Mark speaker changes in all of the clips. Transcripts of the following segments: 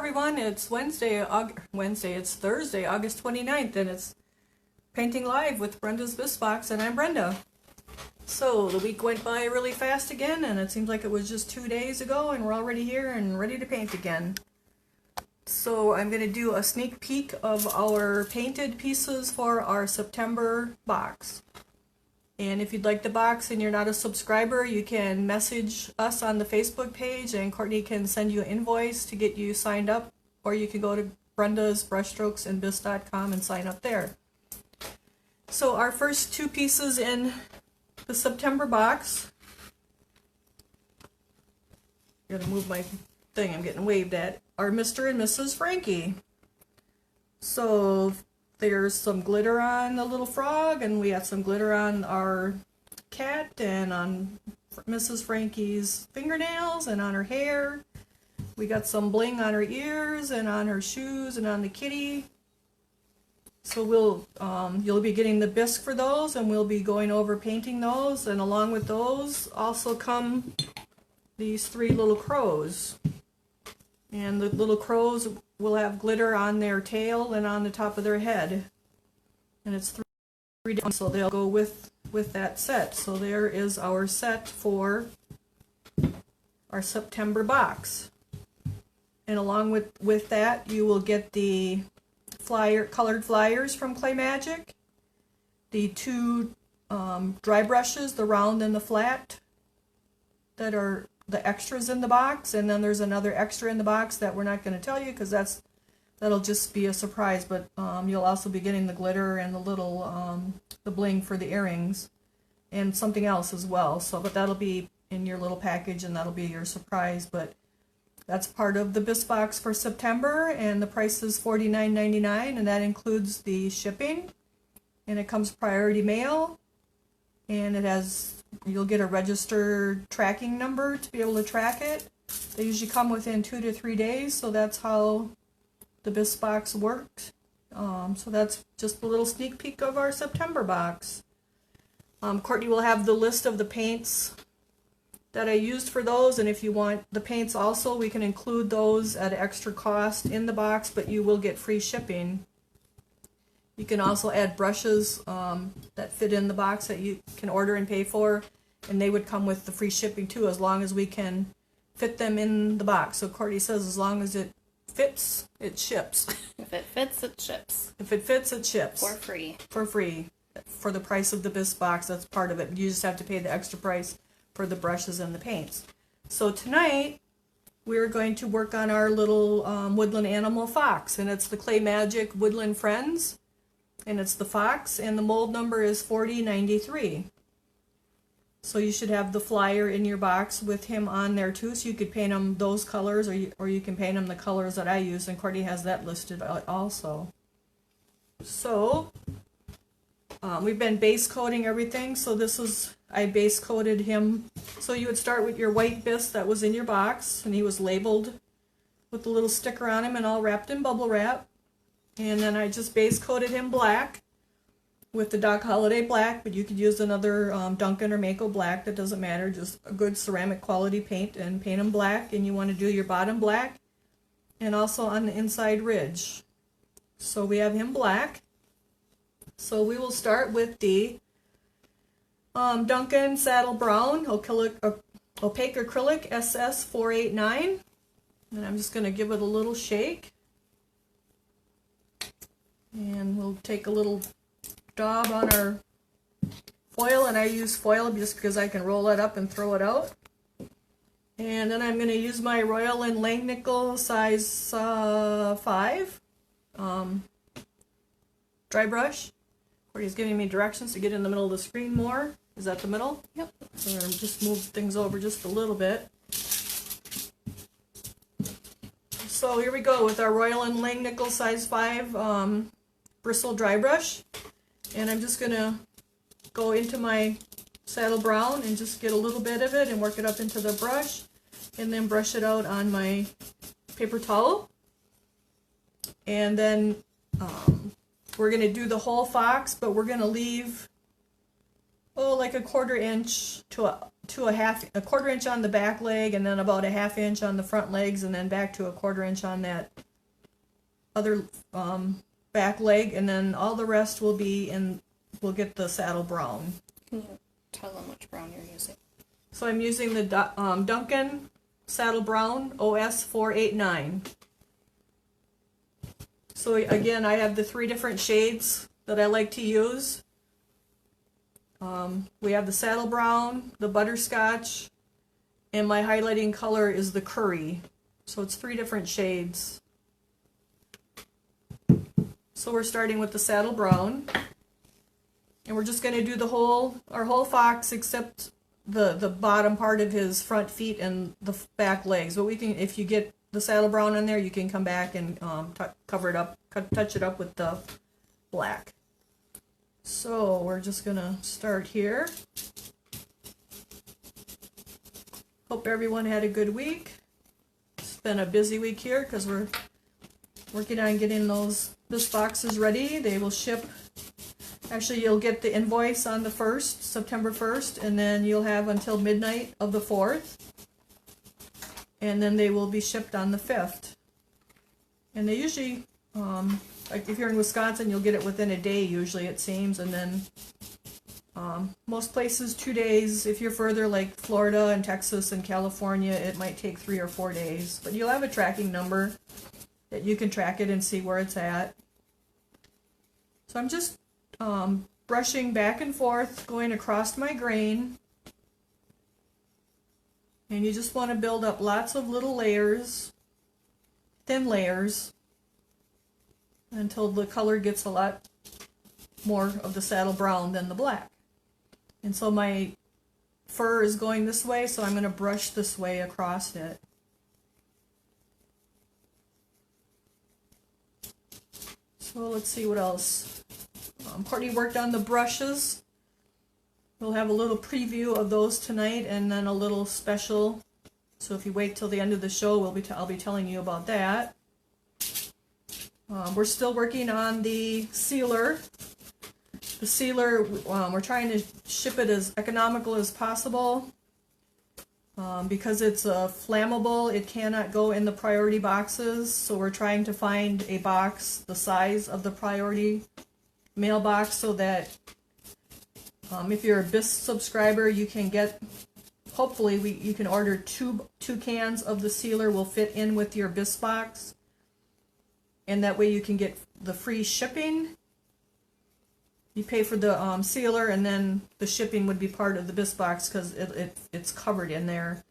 Speaker 1: everyone, it's it's Thursday, August 29th, and it's Painting Live with Brenda's Bisque Box, and I'm Brenda. So, the week went by really fast again, and it seems like it was just 2 days ago, and we're already here and ready to paint again. So, I'm going to do a sneak peek of our painted pieces for our September box. And if you'd like the box and you're not a subscriber, you can message us on the Facebook page and Courtney can send you an invoice to get you signed up, or you can go to Brenda's Brushstrokes and Bisque.com and sign up there. So our first two pieces in the September box, I'm gonna move my thing, I'm getting waved at, are Mr. and Mrs. Frankie. So there's some glitter on the little frog, and we have some glitter on our cat and on Mrs. Frankie's fingernails and on her hair. We got some bling on her ears and on her shoes and on the kitty. So you'll be getting the bisque for those, and we'll be going over painting those, and along with those also come these three little crows. And the little crows will have glitter on their tail and on the top of their head. And it's three different, so they'll go with that set. So there is our set for our September box. And along with that, you will get the colored flyers from Clay Magic, the two dry brushes, the round and the flat, that are the extras in the box, and then there's another extra in the box that we're not going to tell you because that'll just be a surprise. But you'll also be getting the glitter and the little the bling for the earrings and something else as well. So, but that'll be in your little package, and that'll be your surprise. But that's part of the Bisque box for September, and the price is $49.99, and that includes the shipping, and it comes priority mail, and you'll get a registered tracking number to be able to track it. They usually come within 2 to 3 days, so that's how the Bisque box works. So that's just a little sneak peek of our September box. Courtney will have the list of the paints that I used for those, and if you want the paints also, we can include those at extra cost in the box, but you will get free shipping. You can also add brushes that fit in the box that you can order and pay for, and they would come with the free shipping too, as long as we can fit them in the box. So Courtney says as long as it fits, it ships.
Speaker 2: If it fits, it ships.
Speaker 1: If it fits, it ships.
Speaker 2: For free.
Speaker 1: For free. For the price of the Bisque box, that's part of it. You just have to pay the extra price for the brushes and the paints. So tonight, we're going to work on our little woodland animal fox, and it's the Clay Magic Woodland Friends. And it's the fox, and the mold number is 4093. So you should have the flyer in your box with him on there too, so you could paint him those colors, or you can paint him the colors that I use, and Courtney has that listed also. So we've been base coating everything, so I base coated him. So you would start with your white bisque that was in your box, and he was labeled with a little sticker on him and all wrapped in bubble wrap. And then I just base coated him black with the Doc Holliday Black, but you could use another Duncan or Mako Black, that doesn't matter, just a good ceramic quality paint, and paint him black. And you want to do your bottom black and also on the inside ridge. So we have him black. So we will start with the Duncan Saddle Brown Opaque Acrylic SS489, and I'm just going to give it a little shake. And we'll take a little daub on our foil, and I use foil just because I can roll it up and throw it out. And then I'm going to use my Royal and Langnickel size 5 dry brush. He's giving me directions to get in the middle of the screen more. Is that the middle?
Speaker 2: Yep.
Speaker 1: So I'm going to just move things over just a little bit. So here we go with our Royal and Langnickel size 5 bristle dry brush, and I'm just going to go into my saddle brown and just get a little bit of it and work it up into the brush, and then brush it out on my paper towel. And then we're going to do the whole fox, but we're going to leave like a 1/4 inch to a 1/4 inch on the back leg, and then about a 1/2 inch on the front legs, and then back to a 1/4 inch on that other back leg, and then all the rest will be in. We'll get the saddle brown.
Speaker 2: Can you tell them which brown you're using?
Speaker 1: So I'm using the Duncan Saddle Brown OS 489. So again, I have the 3 different shades that I like to use. We have the Saddle Brown, the Butterscotch, and my highlighting color is the Curry. So it's 3 different shades. So we're starting with the Saddle Brown. And we're just going to do our whole fox except the bottom part of his front feet and the back legs. But we can, if you get the saddle brown in there, you can come back and cover it up, touch it up with the black. So we're just going to start here. Hope everyone had a good week. It's been a busy week here because we're working on getting this boxes ready. They will ship. Actually, you'll get the invoice on the 1st, September 1st, and then you'll have until midnight of the 4th. And then they will be shipped on the 5th. And they usually, like if you're in Wisconsin, you'll get it within a day usually, it seems. And then most places 2 days. If you're further like Florida and Texas and California, it might take 3 or 4 days. But you'll have a tracking number that you can track it and see where it's at. So I'm just brushing back and forth, going across my grain. And you just want to build up lots of little layers, thin layers, until the color gets a lot more of the saddle brown than the black. And so my fur is going this way, so I'm going to brush this way across it. So let's see what else. Courtney worked on the brushes. We'll have a little preview of those tonight, and then a little special. So if you wait till the end of the show, I'll be telling you about that. We're still working on the sealer. The sealer, we're trying to ship it as economical as possible. Because it's flammable, it cannot go in the priority boxes. So we're trying to find a box the size of the priority mailbox so that if you're a Bisque subscriber, you can get, hopefully you can order two cans of the sealer will fit in with your Bisque box, and that way you can get the free shipping. You pay for the sealer, and then the shipping would be part of the Bisque box because it's covered in there.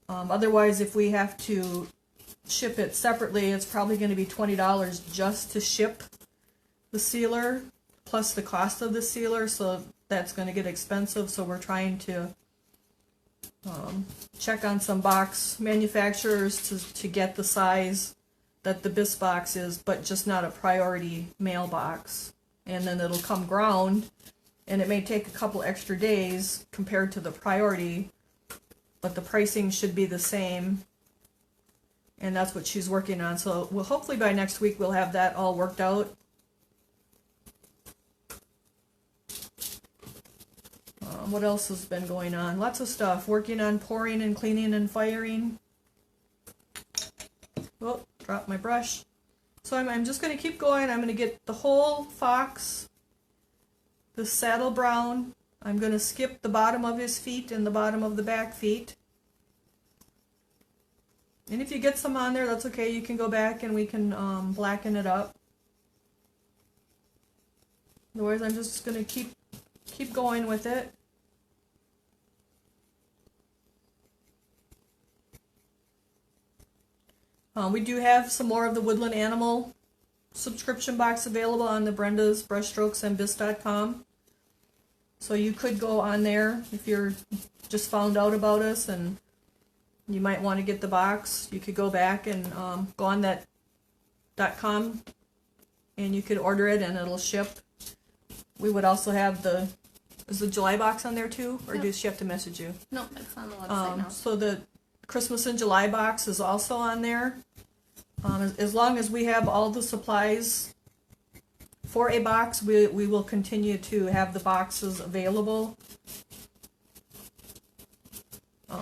Speaker 1: Otherwise, if we have to ship it separately, it's probably going to be $20 just to ship the sealer, plus the cost of the sealer, so that's going to get expensive. So we're trying to check on some box manufacturers to get the size that the Bisque box is, but just not a priority mailbox. And then it'll come ground, and it may take a couple extra days compared to the priority, but the pricing should be the same. And that's what she's working on. So we'll hopefully by next week we'll have that all worked out. What else has been going on? Lots of stuff. Working on pouring and cleaning and firing. Oh, dropped my brush. So I'm just going to keep going. I'm going to get the whole fox, the saddle brown. I'm going to skip the bottom of his feet and the bottom of the back feet. And if you get some on there, that's okay. You can go back and we can blacken it up. Otherwise, I'm just going to keep going with it. We do have some more of the Woodland Animal subscription box available on the Brenda's, Brushstrokes, and Bisque.com. So you could go on there if you're just found out about us and you might want to get the box. You could go back and go on that .com and you could order it and it'll ship. We would also have is the July box on there too? Or does she have to message you?
Speaker 2: No, it's on the website now.
Speaker 1: So the Christmas in July box is also on there. As long as we have all the supplies for a box, we will continue to have the boxes available.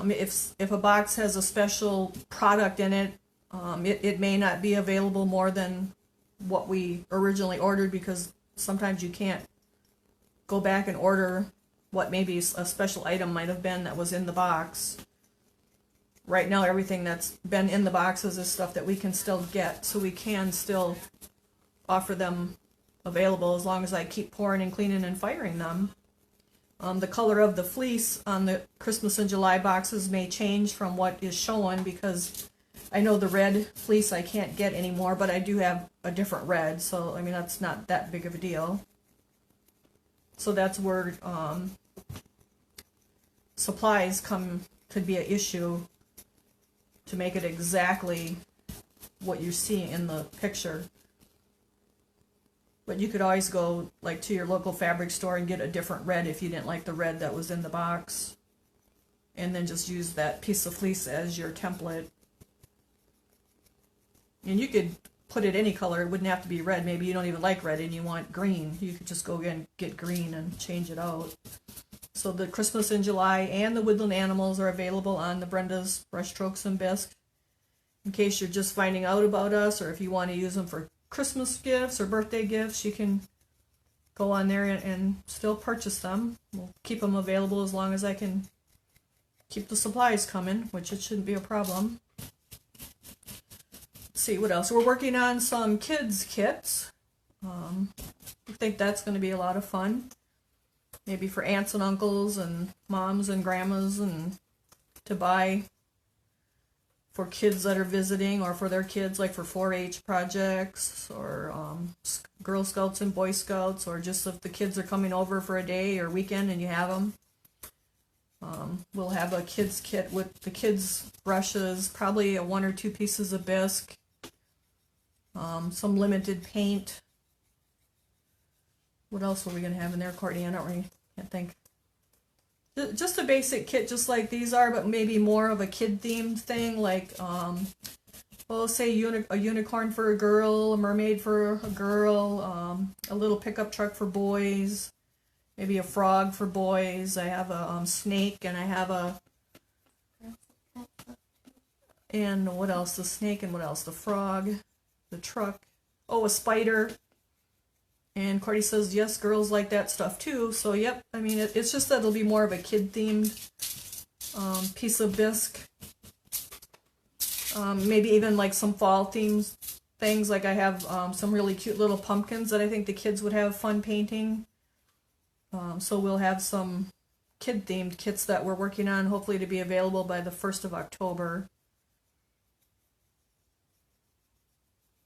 Speaker 1: If a box has a special product in it, it may not be available more than what we originally ordered, because sometimes you can't go back and order what maybe a special item might have been that was in the box. Right now, everything that's been in the boxes is stuff that we can still get, so we can still offer them available as long as I keep pouring and cleaning and firing them. The color of the fleece on the Christmas in July boxes may change from what is shown, because I know the red fleece I can't get anymore, but I do have a different red, so I mean that's not that big of a deal. So that's where supplies could be an issue to make it exactly what you see in the picture. But you could always go like to your local fabric store and get a different red if you didn't like the red that was in the box, and then just use that piece of fleece as your template. And you could put it any color, it wouldn't have to be red. Maybe you don't even like red and you want green. You could just go and get green and change it out. So the Christmas in July and the Woodland Animals are available on the Brenda's Brushstrokes and Bisque. In case you're just finding out about us, or if you want to use them for Christmas gifts or birthday gifts, you can go on there and still purchase them. We'll keep them available as long as I can keep the supplies coming, which it shouldn't be a problem. Let's see what else. We're working on some kids kits. I think that's going to be a lot of fun. Maybe for aunts and uncles and moms and grandmas, and to buy for kids that are visiting, or for their kids, like for 4-H projects, or Girl Scouts and Boy Scouts, or just if the kids are coming over for a day or weekend and you have them. We'll have a kids kit with the kids brushes, probably 1 or 2 pieces of bisque, some limited paint. What else are we going to have in there, Courtney? Can't think. Just a basic kit, just like these are, but maybe more of a kid-themed thing, like, well, say a unicorn for a girl, a mermaid for a girl, a little pickup truck for boys, maybe a frog for boys. I have a snake, and I have and what else? The snake, and what else? The frog, the truck. Oh, a spider. And Cordy says, yes, girls like that stuff too. So, yep, I mean, it's just that it'll be more of a kid-themed piece of bisque. Maybe even like some fall themes things. Like I have some really cute little pumpkins that I think the kids would have fun painting. So we'll have some kid-themed kits that we're working on, hopefully to be available by the 1st of October.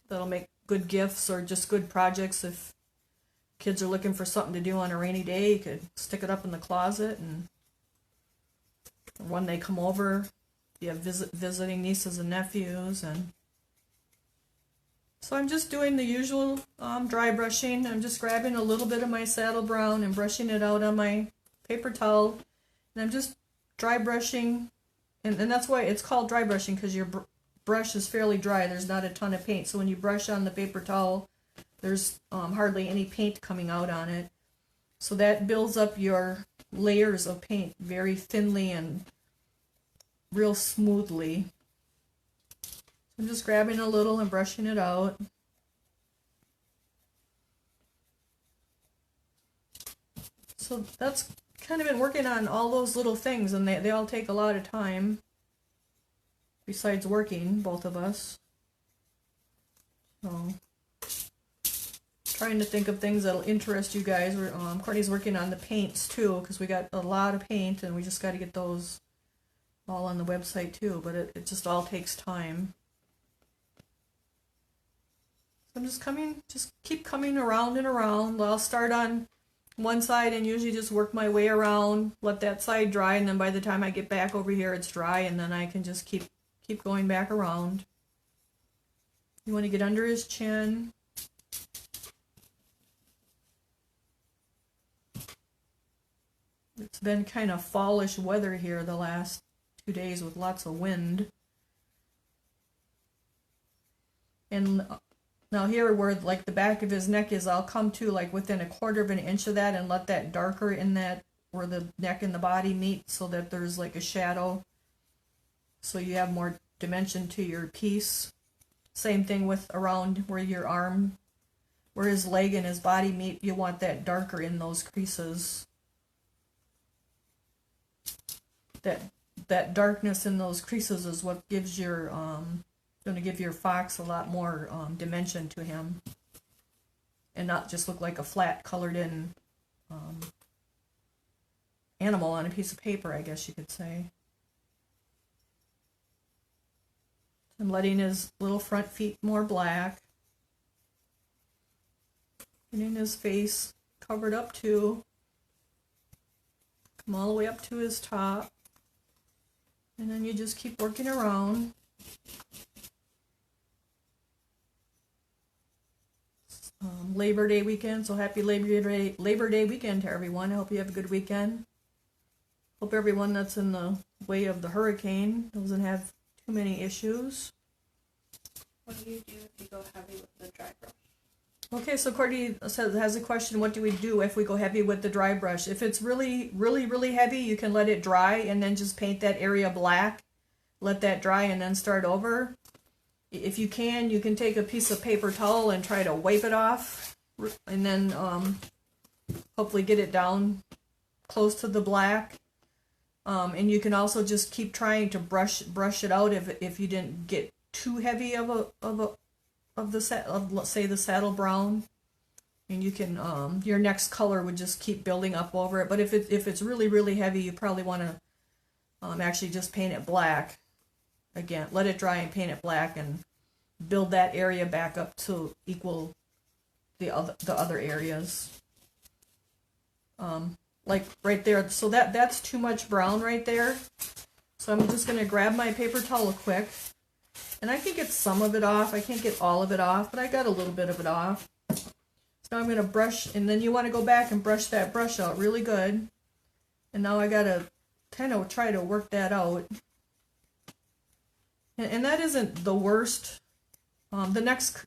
Speaker 1: That'll make good gifts or just good projects if kids are looking for something to do on a rainy day. You could stick it up in the closet, and when they come over, you have visiting nieces and nephews. And so I'm just doing the usual dry brushing. I'm just grabbing a little bit of my saddle brown and brushing it out on my paper towel, and I'm just dry brushing, and that's why it's called dry brushing, because your brush is fairly dry. There's not a ton of paint, so when you brush on the paper towel, there's hardly any paint coming out on it. So that builds up your layers of paint very thinly and real smoothly. So I'm just grabbing a little and brushing it out. So that's kind of been working on all those little things, and they all take a lot of time, besides working, both of us. So trying to think of things that'll interest you guys. Courtney's working on the paints too, because we got a lot of paint, and we just got to get those all on the website too, but it just all takes time. So I'm just keep coming around and around. I'll start on one side and usually just work my way around, let that side dry, and then by the time I get back over here it's dry, and then I can just keep going back around. You want to get under his chin. It's been kind of fallish weather here the last 2 days with lots of wind. And Now here where like the back of his neck is, I'll come to like within 1/4 of an inch of that and let that darker in that where the neck and the body meet so that there's like a shadow. So you have more dimension to your piece. Same thing with around where your arm, where his leg and his body meet, you want that darker in those creases. That darkness in those creases is what gives your going to give your fox a lot more dimension to him, and not just look like a flat colored in animal on a piece of paper, I guess you could say. I'm letting his little front feet more black, getting his face covered up too. Come all the way up to his top. And then you just keep working around. Labor Day weekend, so happy Labor Day weekend to everyone. I hope you have a good weekend. Hope everyone that's in the way of the hurricane doesn't have too many issues.
Speaker 2: What do you do if you go heavy with the dry brush?
Speaker 1: Okay, so Courtney has a question, what do we do if we go heavy with the dry brush? If it's really, really, really heavy, you can let it dry and then just paint that area black. Let that dry and then start over. If you can take a piece of paper towel and try to wipe it off. And then hopefully get it down close to the black. And you can also just keep trying to brush it out if you didn't get too heavy of let's say the saddle brown, and you can your next color would just keep building up over it. But if it's really, really heavy, you probably want to actually just paint it black again. Let it dry and paint it black and build that area back up to equal the other areas. Like right there, so that's too much brown right there. So I'm just gonna grab my paper towel quick. And I can get some of it off. I can't get all of it off, but I got a little bit of it off. So now I'm going to brush, and then you want to go back and brush that brush out really good. And now I got to kind of try to work that out. And that isn't the worst. The next,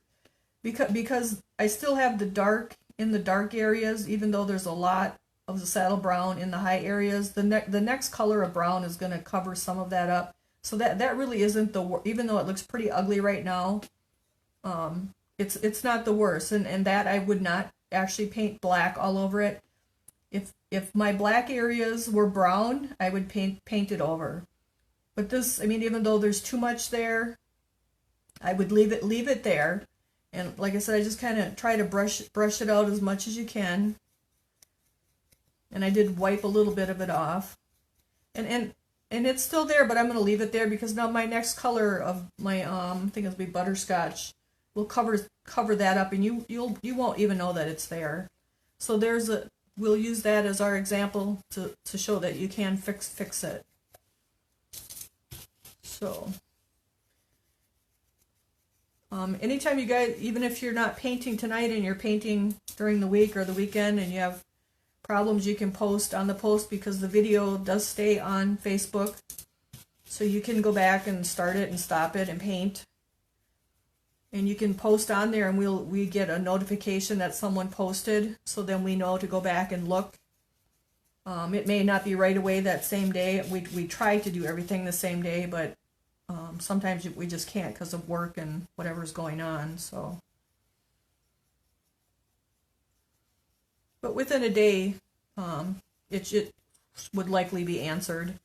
Speaker 1: because I still have the dark in the dark areas, even though there's a lot of the saddle brown in the high areas, the next color of brown is going to cover some of that up. So that really isn't the worst, even though it looks pretty ugly right now. It's not the worst, and that I would not actually paint black all over it. If my black areas were brown, I would paint it over. But this, I mean, even though there's too much there, I would leave it there. And like I said, I just kind of try to brush it out as much as you can. And I did wipe a little bit of it off, and it's still there, but I'm going to leave it there because now my next color of my I think it'll be butterscotch will cover that up, and you won't even know that it's there. So we'll use that as our example to show that you can fix it. So anytime you guys, even if you're not painting tonight and you're painting during the week or the weekend and you have problems, you can post on the post, because the video does stay on Facebook, so you can go back and start it and stop it and paint, and you can post on there, and we get a notification that someone posted, so then we know to go back and look. It may not be right away that same day. We try to do everything the same day, but sometimes we just can't because of work and whatever's going on. So but within a day, it would likely be answered.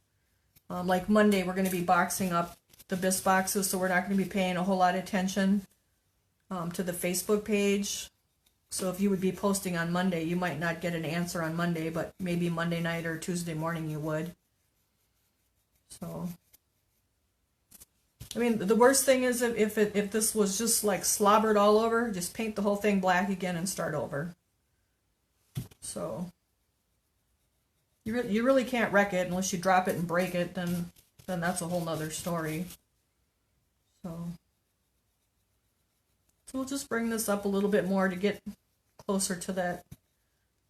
Speaker 1: Like Monday, we're going to be boxing up the Bisque boxes, so we're not going to be paying a whole lot of attention to the Facebook page. So if you would be posting on Monday, you might not get an answer on Monday, but maybe Monday night or Tuesday morning you would. So, I mean, the worst thing is if this was just like slobbered all over, just paint the whole thing black again and start over. So you really can't wreck it unless you drop it and break it. Then that's a whole nother story. So we'll just bring this up a little bit more to get closer to that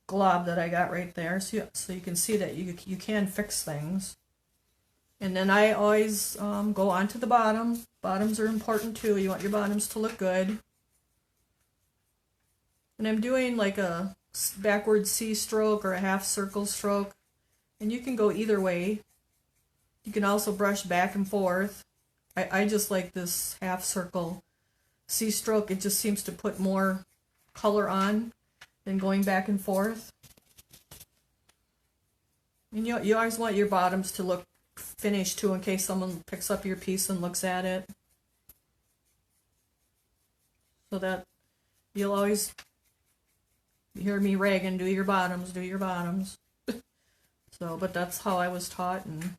Speaker 1: glob that I got right there, so you can see that you can fix things. And then I always go on to the bottom. Bottoms are important too. You want your bottoms to look good. And I'm doing like a backward C stroke or a half circle stroke. And you can go either way. You can also brush back and forth. I just like this half circle C stroke. It just seems to put more color on than going back and forth. And you always want your bottoms to look finished too, in case someone picks up your piece and looks at it. So that you'll always hear me ragging, do your bottoms, do your bottoms. So, but that's how I was taught, and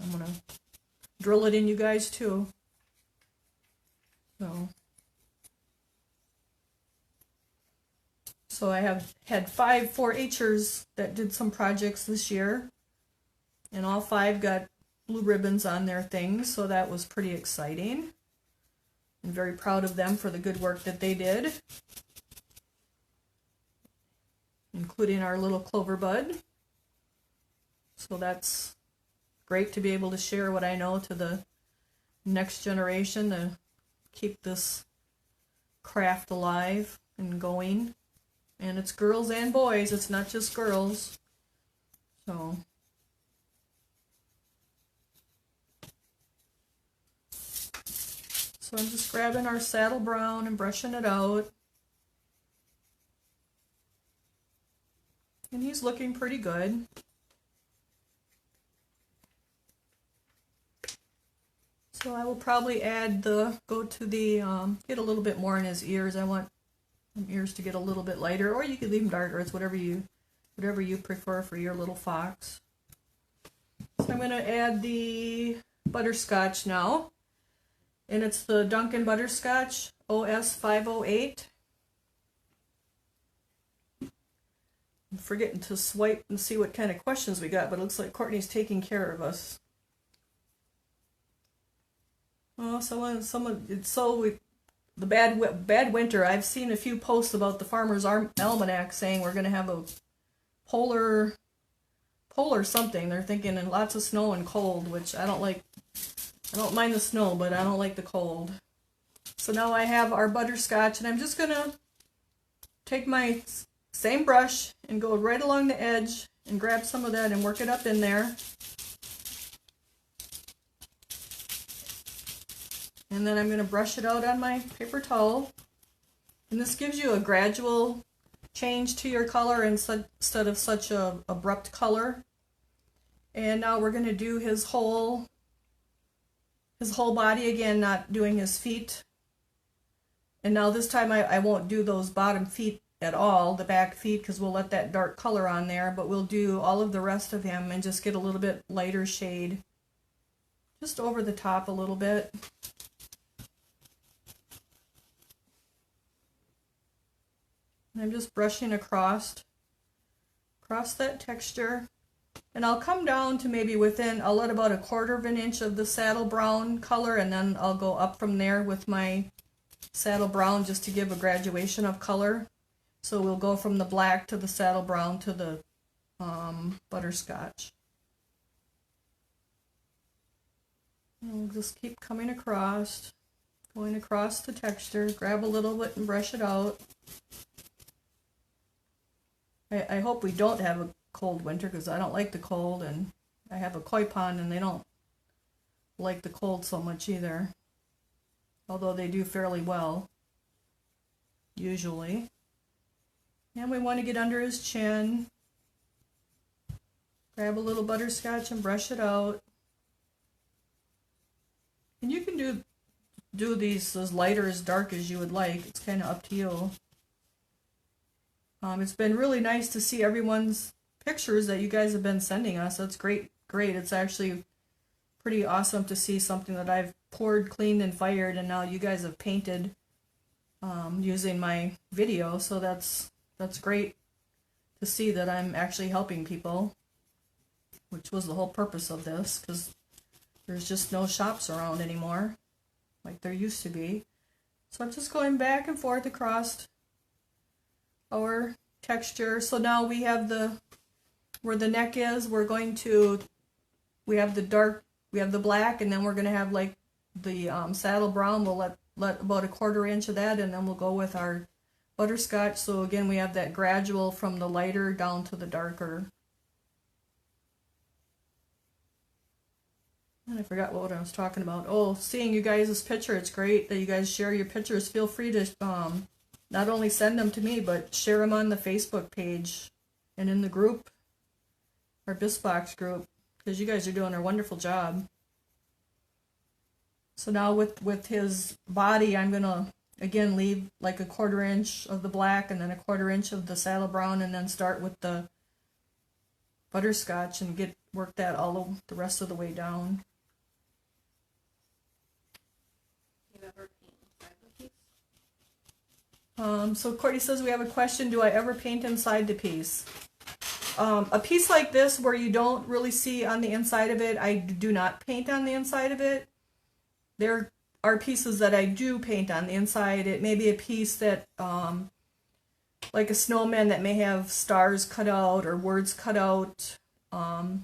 Speaker 1: I'm gonna drill it in you guys too. So I have had 5 4-H'ers that did some projects this year, and all 5 got blue ribbons on their things, so that was pretty exciting. I'm very proud of them for the good work that they did, including our little clover bud. So that's great to be able to share what I know to the next generation to keep this craft alive and going. And it's girls and boys, it's not just girls. So I'm just grabbing our saddle brown and brushing it out. And he's looking pretty good. So I will probably add get a little bit more in his ears. I want his ears to get a little bit lighter, or you could leave them darker. It's whatever you prefer for your little fox. So I'm going to add the butterscotch now. And it's the Duncan Butterscotch OS 508. I'm forgetting to swipe and see what kind of questions we got, but it looks like Courtney's taking care of us. Oh, the bad winter. I've seen a few posts about the Farmer's Almanac saying we're going to have a polar something. They're thinking in lots of snow and cold, which I don't like. I don't mind the snow, but I don't like the cold. So now I have our butterscotch, and I'm just going to take my same brush and go right along the edge and grab some of that and work it up in there. And then I'm going to brush it out on my paper towel. And this gives you a gradual change to your color instead of such a abrupt color. And now we're going to do his whole body again, not doing his feet. And now this time I won't do those bottom feet at all, the back feet, because we'll let that dark color on there, but we'll do all of the rest of him and just get a little bit lighter shade just over the top a little bit. And I'm just brushing across that texture. And I'll come down to maybe I'll let about 1/4 of an inch of the saddle brown color, and then I'll go up from there with my saddle brown just to give a graduation of color. So we'll go from the black to the saddle brown to the butterscotch. And we'll just keep coming across, going across the texture, grab a little bit and brush it out. I hope we don't have a cold winter, because I don't like the cold, and I have a koi pond and they don't like the cold so much either, although they do fairly well usually. And we want to get under his chin, grab a little butterscotch and brush it out. And you can do these as light or as dark as you would like. It's kind of up to you. It's been really nice to see everyone's pictures that you guys have been sending us. That's great. It's actually pretty awesome to see something that I've poured, cleaned, and fired, and now you guys have painted using my video. So that's great to see that I'm actually helping people, which was the whole purpose of this, because there's just no shops around anymore like there used to be. So I'm just going back and forth across our texture. So now we have where the neck is, we have the black, and then we're going to have like the saddle brown. We'll let about 1/4 inch of that, and then we'll go with our Butterscotch. So again, we have that gradual from the lighter down to the darker. And I forgot what I was talking about. Oh, seeing you guys' picture. It's great that you guys share your pictures. Feel free to not only send them to me, but share them on the Facebook page and in the group, our Bisque box group, because you guys are doing a wonderful job. So now with his body, I'm going to, again, leave like a 1/4 inch of the black and then a 1/4 inch of the saddle brown, and then start with the butterscotch and work that all the rest of the way down.
Speaker 2: You ever paint inside the piece?
Speaker 1: So Courtney says, we have a question. Do I ever paint inside the piece? A piece like this where you don't really see on the inside of it, I do not paint on the inside of it. There are pieces that I do paint on the inside. It may be a piece that, like a snowman that may have stars cut out or words cut out. And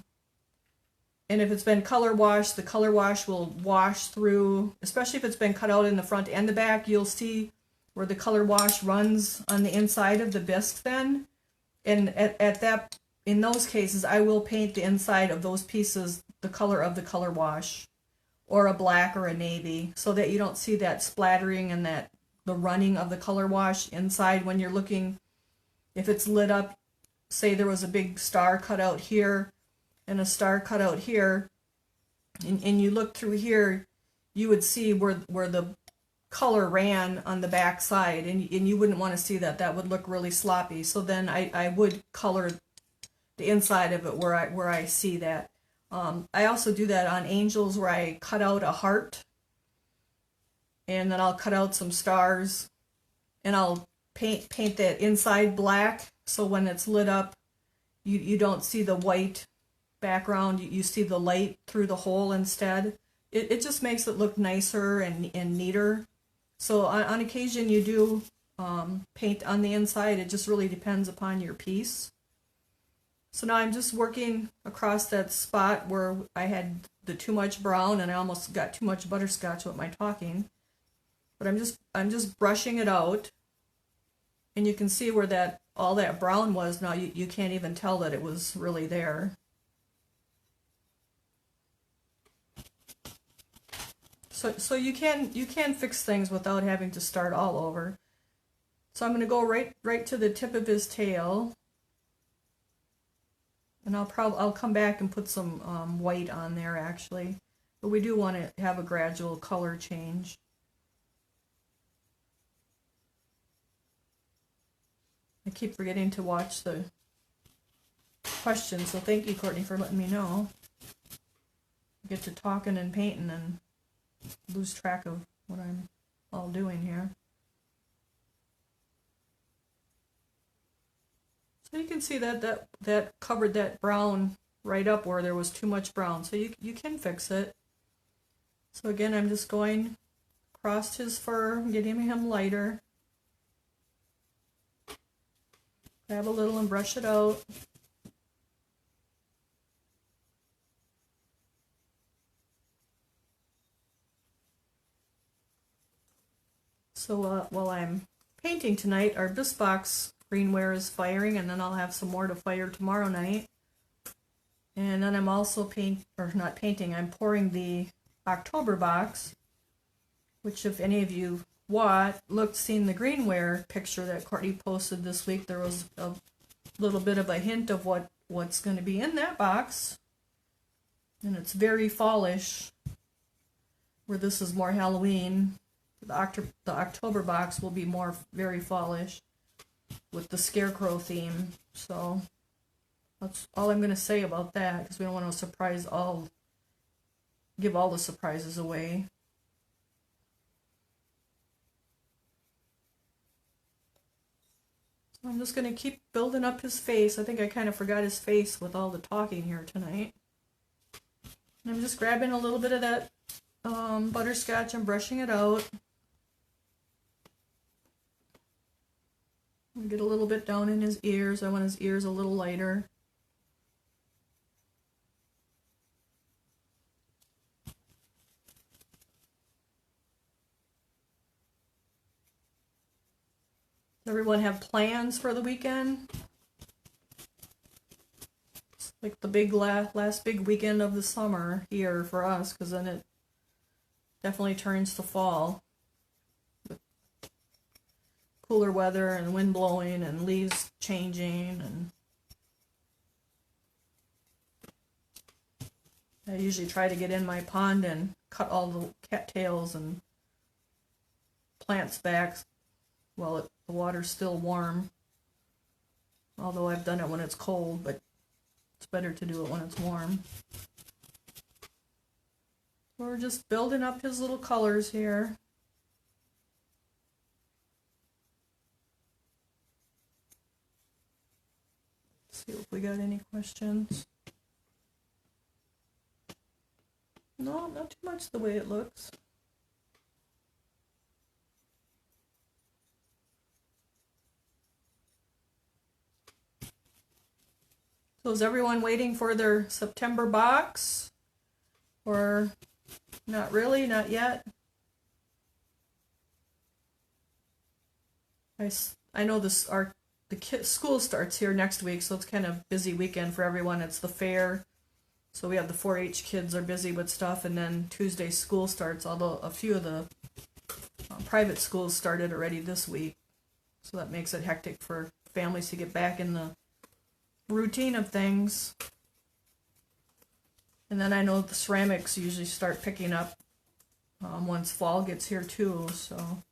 Speaker 1: if it's been color washed, the color wash will wash through, especially if it's been cut out in the front and the back, you'll see where the color wash runs on the inside of the bisque then. And in those cases, I will paint the inside of those pieces the color of the color wash, or a black or a navy, so that you don't see that splattering and the running of the color wash inside when you're looking. If it's lit up, say there was a big star cut out here and a star cut out here, and you look through here, you would see where the color ran on the back side, and you wouldn't want to see that. That would look really sloppy. So then I would color the inside of it where I see that. I also do that on angels, where I cut out a heart, and then I'll cut out some stars, and I'll paint that inside black, so when it's lit up, you don't see the white background, you see the light through the hole instead. It just makes it look nicer and neater. So on occasion you do paint on the inside. It just really depends upon your piece. So now I'm just working across that spot where I had the too much brown, and I almost got too much butterscotch with my talking. But I'm just brushing it out, and you can see where all that brown was. Now you can't even tell that it was really there. So you can fix things without having to start all over. So I'm going to go right to the tip of his tail. And I'll come back and put some white on there actually, but we do want to have a gradual color change. I keep forgetting to watch the questions, so thank you, Courtney, for letting me know. I get to talking and painting and lose track of what I'm all doing here. So you can see that covered that brown right up where there was too much brown. So you can fix it. So again, I'm just going across his fur, getting him lighter. Grab a little and brush it out. So while I'm painting tonight, our Bisque box greenware is firing, and then I'll have some more to fire tomorrow night. And then I'm also I'm pouring the October box, which if any of you seen the greenware picture that Courtney posted this week, there was a little bit of a hint of what's going to be in that box. And it's very fallish, where this is more Halloween. The October box will be more very fallish with the scarecrow theme. So that's all I'm going to say about that, because we don't want to give all the surprises away. So I'm just going to keep building up his face. I think I kind of forgot his face with all the talking here tonight. And I'm just grabbing a little bit of that butterscotch and brushing it out. I'll get a little bit down in his ears. I want his ears a little lighter. Does everyone have plans for the weekend? It's like the big last big weekend of the summer here for us, because then it definitely turns to fall. With cooler weather and wind blowing and leaves changing, and I usually try to get in my pond and cut all the cattails and plants back while the water's still warm. Although I've done it when it's cold, but it's better to do it when it's warm. We're just building up his little colors here. Let's see if we got any questions. No, not too much the way it looks. So is everyone waiting for their September box? Or not really, not yet? I know school starts here next week, so it's kind of busy weekend for everyone. It's the fair. So we have the 4-H kids are busy with stuff, and then Tuesday school starts, although a few of the private schools started already this week. So that makes it hectic for families to get back in the routine of things. And then I know the ceramics usually start picking up once fall gets here too. So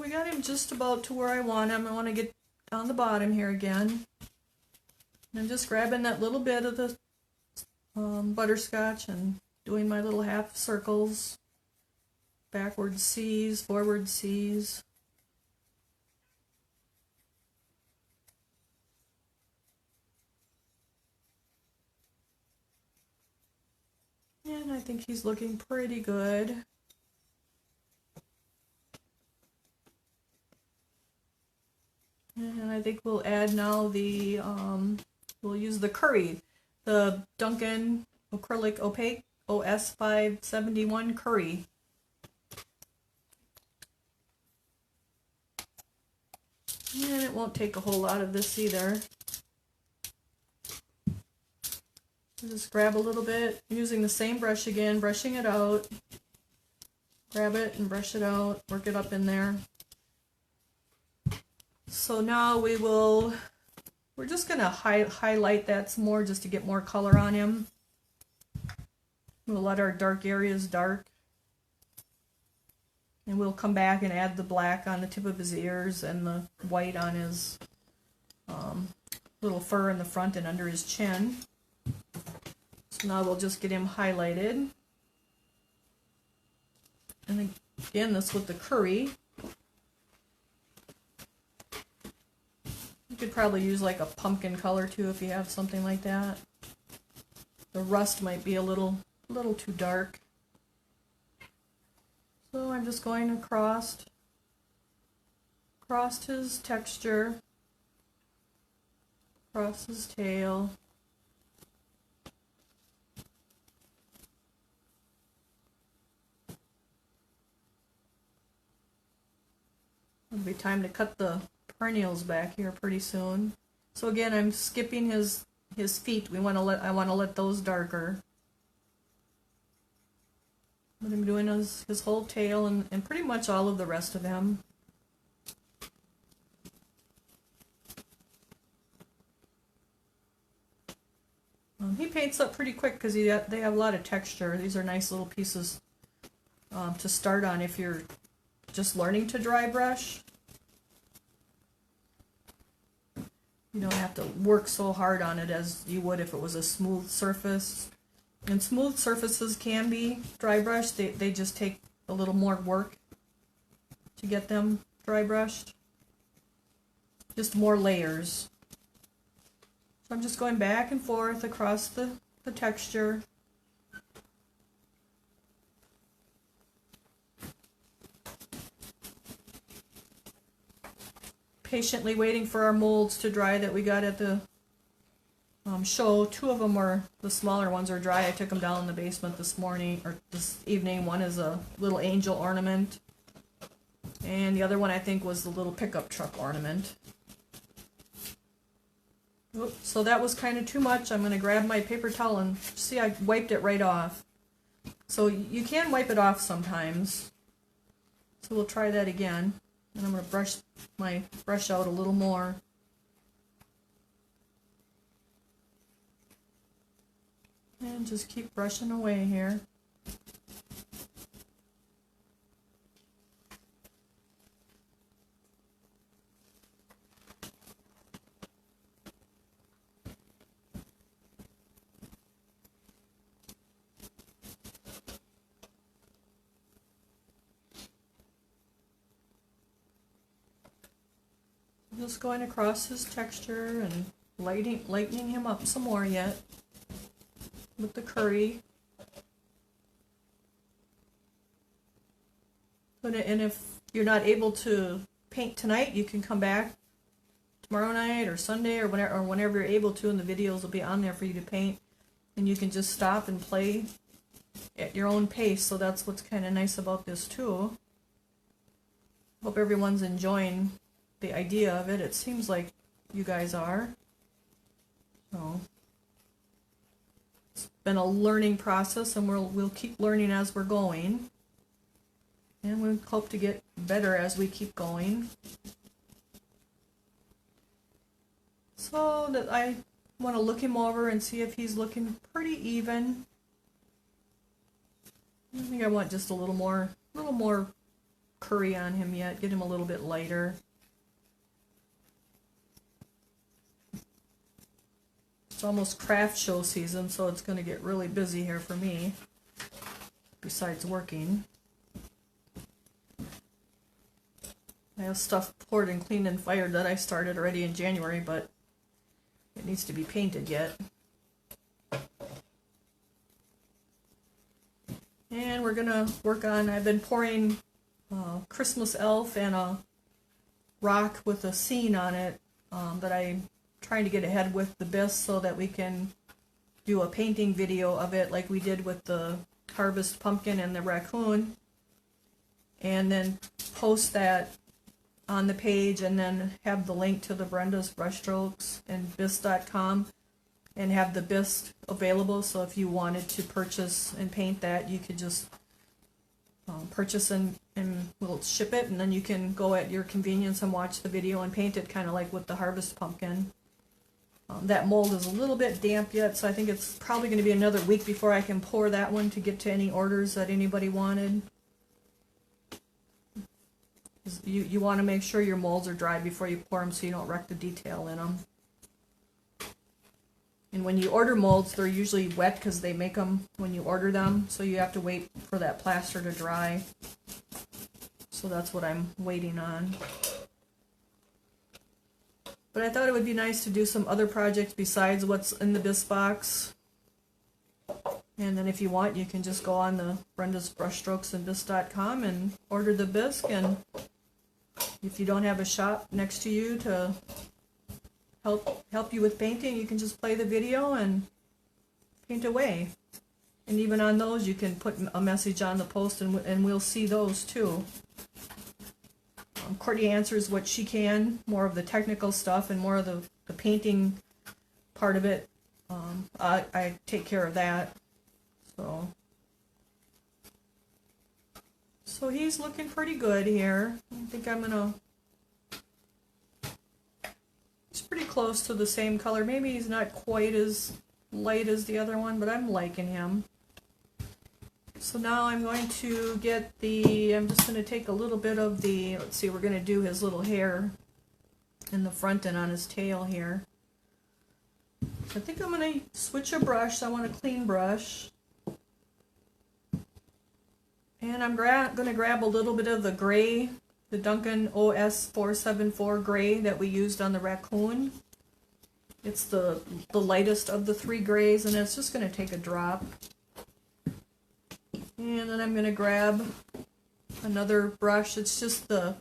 Speaker 1: we got him just about to where I want him. I want to get on the bottom here again. And I'm just grabbing that little bit of the butterscotch and doing my little half circles, backward C's, forward C's. And I think he's looking pretty good. And I think we'll add now the, we'll use the Curry, the Duncan Acrylic Opaque OS 571 Curry. And it won't take a whole lot of this either. Just grab a little bit, using the same brush again, brushing it out. Grab it and brush it out, work it up in there. So now we're just going to highlight that some more just to get more color on him. We'll let our dark areas dark. And we'll come back and add the black on the tip of his ears and the white on his little fur in the front and under his chin. So now we'll just get him highlighted. And again, this with the Curry. You could probably use like a pumpkin color too if you have something like that. The rust might be a little too dark. So I'm just going across his texture, across his tail. It'll be time to cut the perennials back here pretty soon. So again, I'm skipping his feet. I want to let those darker. What I'm doing is his whole tail and pretty much all of the rest of him. He paints up pretty quick because they have a lot of texture. These are nice little pieces to start on if you're just learning to dry brush. You don't have to work so hard on it as you would if it was a smooth surface. And smooth surfaces can be dry brushed. They just take a little more work to get them dry brushed. Just more layers. So I'm just going back and forth across the texture. Patiently waiting for our molds to dry that we got at the show. Two of them were, the smaller ones are dry. I took them down in the basement this morning, or this evening. One is a little angel ornament. And the other one I think was the little pickup truck ornament. Oops, so that was kind of too much. I'm going to grab my paper towel and see, I wiped it right off. So you can wipe it off sometimes. So we'll try that again. And I'm going to brush my brush out a little more. And just keep brushing away here. Just going across his texture and lightening him up some more yet with the curry. And if you're not able to paint tonight, you can come back tomorrow night or Sunday or whenever you're able to, and the videos will be on there for you to paint. And you can just stop and play at your own pace, so that's what's kind of nice about this too. Hope everyone's enjoying the idea of it. It seems like you guys are. So it's been a learning process, and we'll keep learning as we're going. And we hope to get better as we keep going. So that I want to look him over and see if he's looking pretty even. I think I want just a little more curry on him yet. Get him a little bit lighter. It's almost craft show season, so it's going to get really busy here for me, besides working. I have stuff poured and cleaned and fired that I started already in January, but it needs to be painted yet. And we're going to work on, I've been pouring Christmas elf and a rock with a scene on it that I'm trying to get ahead with the Bisque so that we can do a painting video of it like we did with the harvest pumpkin and the raccoon, and then post that on the page, and then have the link to the Brenda's Brushstrokes and Bisque.com, and have the Bisque available, so if you wanted to purchase and paint that, you could just purchase and we'll ship it, and then you can go at your convenience and watch the video and paint it, kind of like with the harvest pumpkin. That mold is a little bit damp yet, so I think it's probably going to be another week before I can pour that one to get to any orders that anybody wanted. You want to make sure your molds are dry before you pour them so you don't wreck the detail in them. And when you order molds, they're usually wet because they make them when you order them, so you have to wait for that plaster to dry. So that's what I'm waiting on. But I thought it would be nice to do some other projects besides what's in the Bisque box. And then if you want, you can just go on the Brenda's Brushstrokes and Bisque.com and order the Bisque. And if you don't have a shop next to you to help you with painting, you can just play the video and paint away. And even on those, you can put a message on the post, and we'll see those too. Courtney answers what she can, more of the technical stuff and more of the painting part of it. I take care of that. So he's looking pretty good here. I think I'm gonna. He's pretty close to the same color. Maybe he's not quite as light as the other one, but I'm liking him. So now I'm going to get I'm just going to take a little bit of let's see, we're going to do his little hair in the front and on his tail here. So I think I'm going to switch a brush. I want a clean brush. And I'm going to grab a little bit of the gray, the Duncan OS 474 gray that we used on the raccoon. It's the lightest of the three grays, and it's just going to take a drop. And then I'm going to grab another brush. It's just the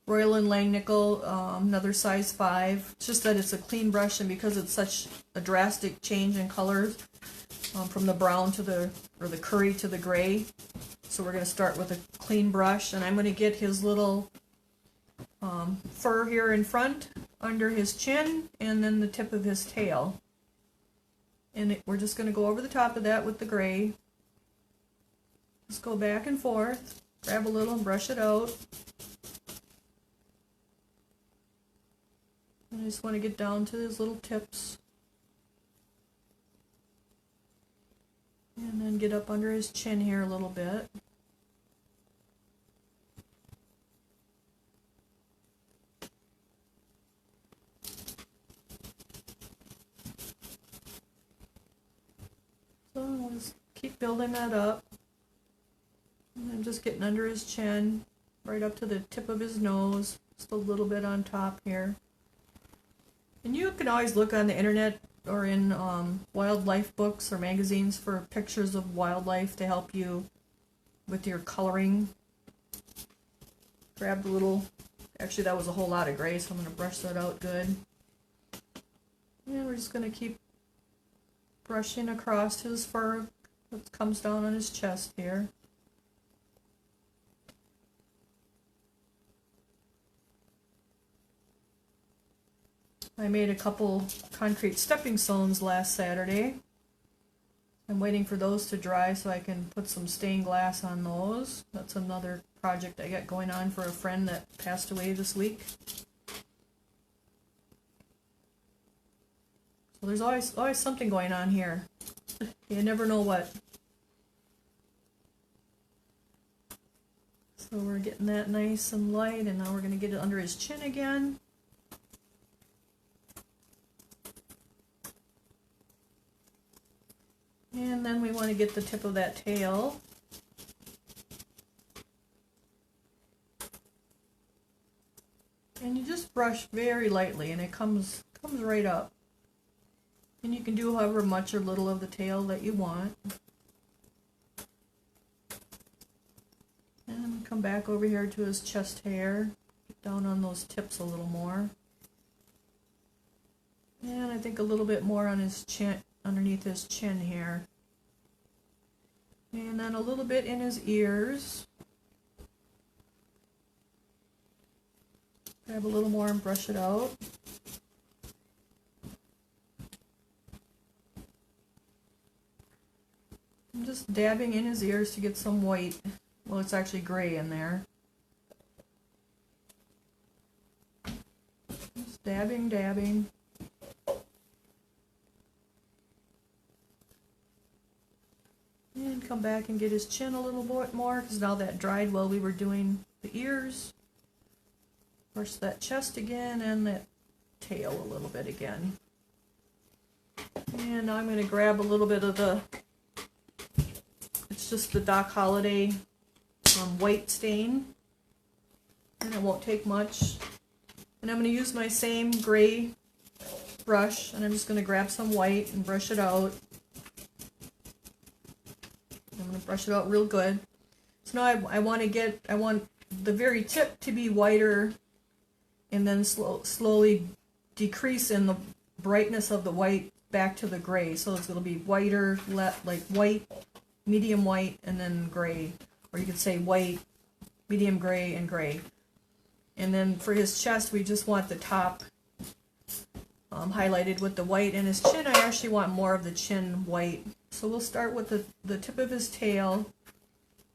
Speaker 1: Royal & Langnickel, another size 5. It's just that it's a clean brush, and because it's such a drastic change in colors from the brown to the curry to the gray. So we're going to start with a clean brush, and I'm going to get his little fur here in front, under his chin, and then the tip of his tail. And we're just going to go over the top of that with the gray. Just go back and forth, grab a little and brush it out. And I just want to get down to his little tips. And then get up under his chin here a little bit. So we'll just keep building that up. And I'm just getting under his chin, right up to the tip of his nose, just a little bit on top here. And you can always look on the internet or in wildlife books or magazines for pictures of wildlife to help you with your coloring. Grab the little, actually that was a whole lot of gray, so I'm going to brush that out good. And we're just going to keep brushing across his fur that comes down on his chest here. I made a couple concrete stepping stones last Saturday. I'm waiting for those to dry so I can put some stained glass on those. That's another project I got going on for a friend that passed away this week. So there's always something going on here. You never know what. So we're getting that nice and light, and now we're going to get it under his chin again. And then we want to get the tip of that tail. And you just brush very lightly and it comes right up. And you can do however much or little of the tail that you want. And come back over here to his chest hair. Get down on those tips a little more. And I think a little bit more on his chin, underneath his chin here. And then a little bit in his ears. Grab a little more and brush it out. I'm just dabbing in his ears to get some white. Well, it's actually gray in there. Just dabbing, dabbing. And come back and get his chin a little bit more, because now that dried while we were doing the ears. Brush that chest again and that tail a little bit again. And now I'm going to grab a little bit of the, it's just the Doc Holliday white stain. And it won't take much. And I'm going to use my same gray brush, and I'm just going to grab some white and brush it out. I'm going to brush it out real good. So now I want the very tip to be whiter, and then slowly decrease in the brightness of the white back to the gray. So it's going to be whiter, like white, medium white, and then gray. Or you could say white, medium gray, and gray. And then for his chest, we just want the top highlighted with the white. And his chin, I actually want more of the chin white. So we'll start with the tip of his tail,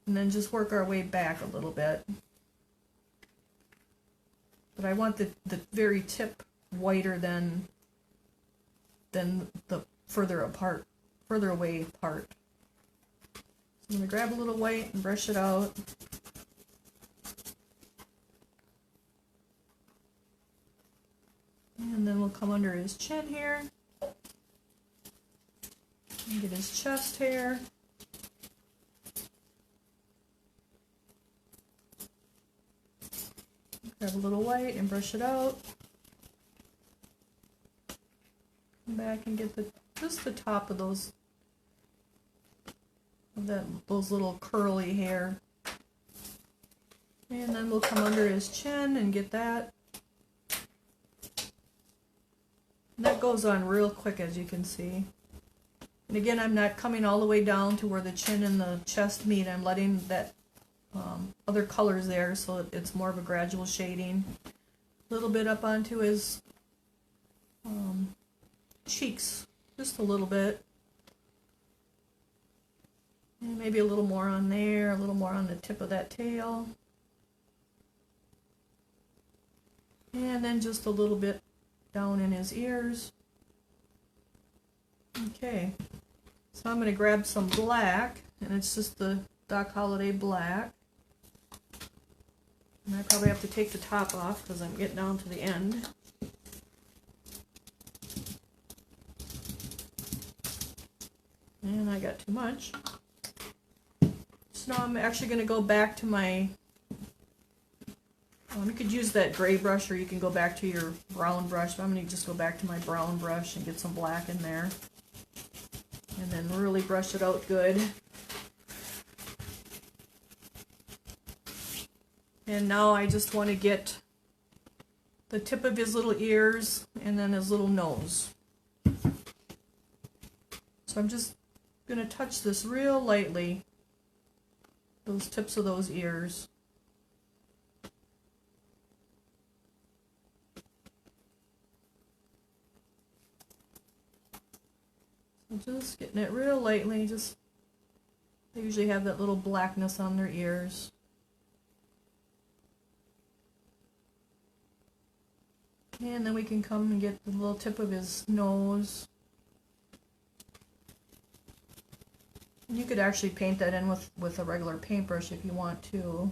Speaker 1: and then just work our way back a little bit. But I want the very tip whiter than the further away part. So I'm going to grab a little white and brush it out. And then we'll come under his chin here. And get his chest hair. Grab a little white and brush it out. Come back and get just the top of those little curly hair. And then we'll come under his chin and get that. And that goes on real quick, as you can see. And again, I'm not coming all the way down to where the chin and the chest meet. I'm letting that other colors there, so it's more of a gradual shading. A little bit up onto his cheeks, just a little bit. And maybe a little more on there, a little more on the tip of that tail. And then just a little bit down in his ears. Okay, so I'm going to grab some black, and it's just the Doc Holliday Black. And I probably have to take the top off because I'm getting down to the end. And I got too much. So now I'm actually going to go back to my, you could use that gray brush or you can go back to your brown brush. But I'm going to just go back to my brown brush and get some black in there. And then really brush it out good. And now I just want to get the tip of his little ears and then his little nose. So I'm just going to touch this real lightly, those tips of those ears. So just getting it real lightly, just they usually have that little blackness on their ears. And then we can come and get the little tip of his nose. And you could actually paint that in with a regular paintbrush if you want to.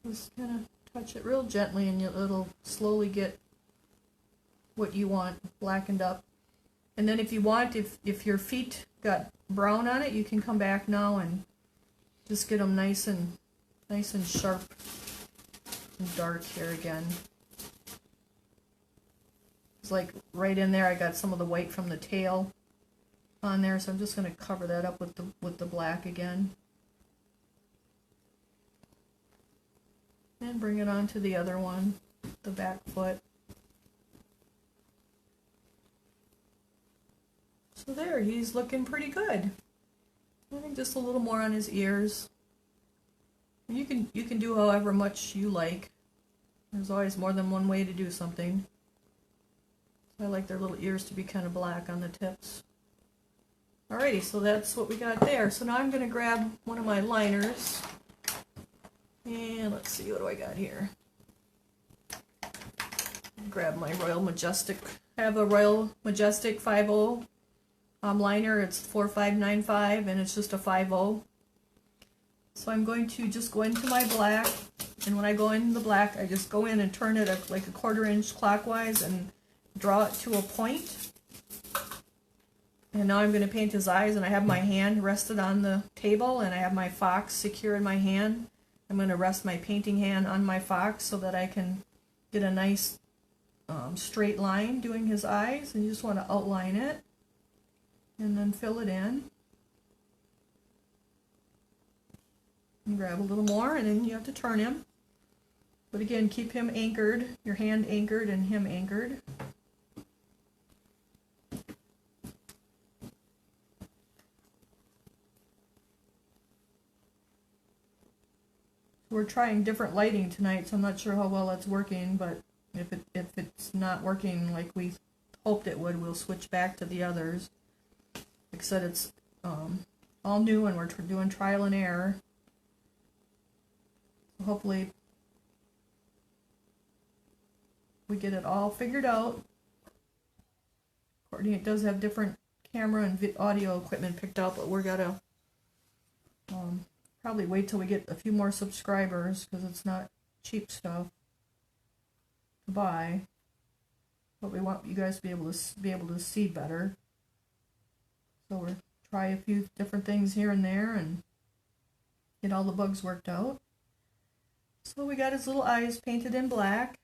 Speaker 1: Just kind of touch it real gently and it'll slowly get what you want blackened up. And then if you want, if your feet got brown on it, you can come back now and just get them nice and sharp and dark here again. It's like right in there I got some of the white from the tail on there, so I'm just going to cover that up with the black again. And bring it on to the other one, the back foot. So there, he's looking pretty good. I think just a little more on his ears. You can do however much you like. There's always more than one way to do something. So I like their little ears to be kind of black on the tips. Alrighty, so that's what we got there. So now I'm going to grab one of my liners. And let's see, what do I got here? Grab my Royal Majestic. I have a Royal Majestic 5.0 liner. It's 4595 and it's just a 5.0. So I'm going to just go into my black, and when I go in the black, I just go in and turn it like a 1/4 inch clockwise and draw it to a point. And now I'm going to paint his eyes, and I have my hand rested on the table, and I have my fox secure in my hand. I'm going to rest my painting hand on my fox so that I can get a nice straight line doing his eyes, and you just want to outline it and then fill it in. And grab a little more, and then you have to turn him. But again, keep him anchored, your hand anchored and him anchored. We're trying different lighting tonight, so I'm not sure how well that's working, but if it's not working like we hoped it would, we'll switch back to the others. Like I said, it's all new and we're doing trial and error. Hopefully we get it all figured out. Courtney, it does have different camera and audio equipment picked out, but we're gonna probably wait till we get a few more subscribers because it's not cheap stuff to buy. But we want you guys to be able to see better. So we'll try a few different things here and there and get all the bugs worked out. So we got his little eyes painted in black.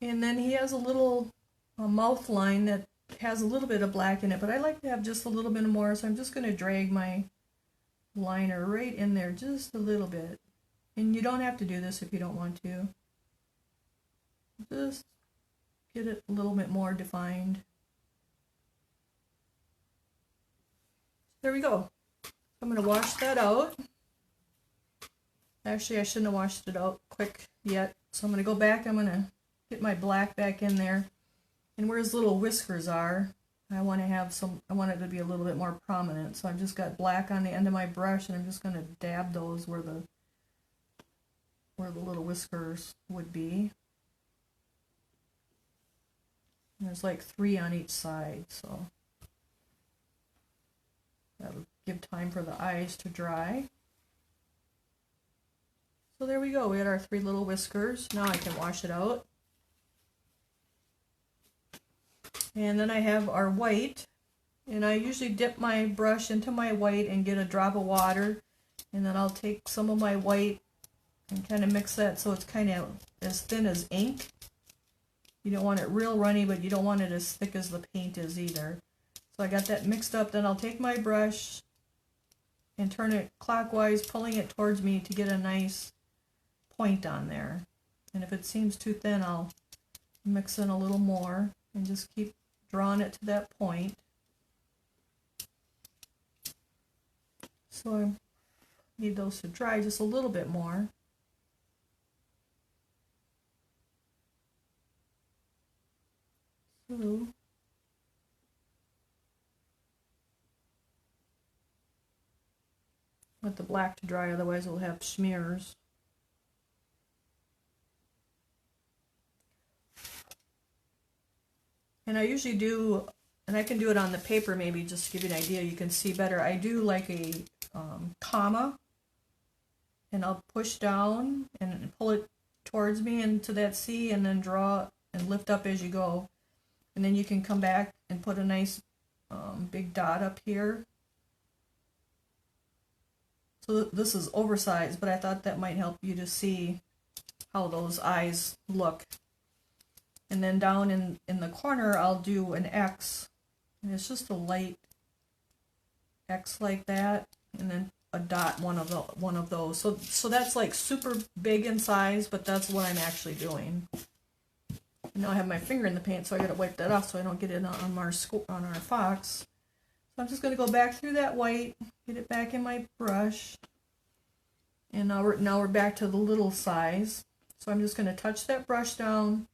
Speaker 1: And then he has a little mouth line that has a little bit of black in it, but I like to have just a little bit more, so I'm just going to drag my liner right in there just a little bit. And you don't have to do this if you don't want to. Just get it a little bit more defined. There we go. I'm going to wash that out. Actually, I shouldn't have washed it out quick yet. So I'm going to go back. I'm going to get my black back in there. And where his little whiskers are, I want it to be a little bit more prominent. So I've just got black on the end of my brush, and I'm just going to dab those where the little whiskers would be. And there's like 3 on each side, so that'll give time for the eyes to dry. So there we go. We had our 3 little whiskers. Now I can wash it out. And then I have our white, and I usually dip my brush into my white and get a drop of water, and then I'll take some of my white and kind of mix that so it's kind of as thin as ink. You don't want it real runny, but you don't want it as thick as the paint is either. So I got that mixed up. Then I'll take my brush and turn it clockwise, pulling it towards me to get a nice point on there. And if it seems too thin, I'll mix in a little more and just keep drawing it to that point. So I need those to dry just a little bit more. So let the black to dry, otherwise we'll have smears. And I usually do, and I can do it on the paper maybe just to give you an idea, you can see better. I do like a comma, and I'll push down and pull it towards me into that C, and then draw and lift up as you go. And then you can come back and put a nice big dot up here. So this is oversized, but I thought that might help you to see how those eyes look. And then down in the corner, I'll do an X, and it's just a light X like that, and then a dot, one of those. So that's like super big in size, but that's what I'm actually doing. And now I have my finger in the paint, so I got to wipe that off so I don't get it on our fox. So I'm just going to go back through that white, get it back in my brush, and now we're back to the little size. So I'm just going to touch that brush down,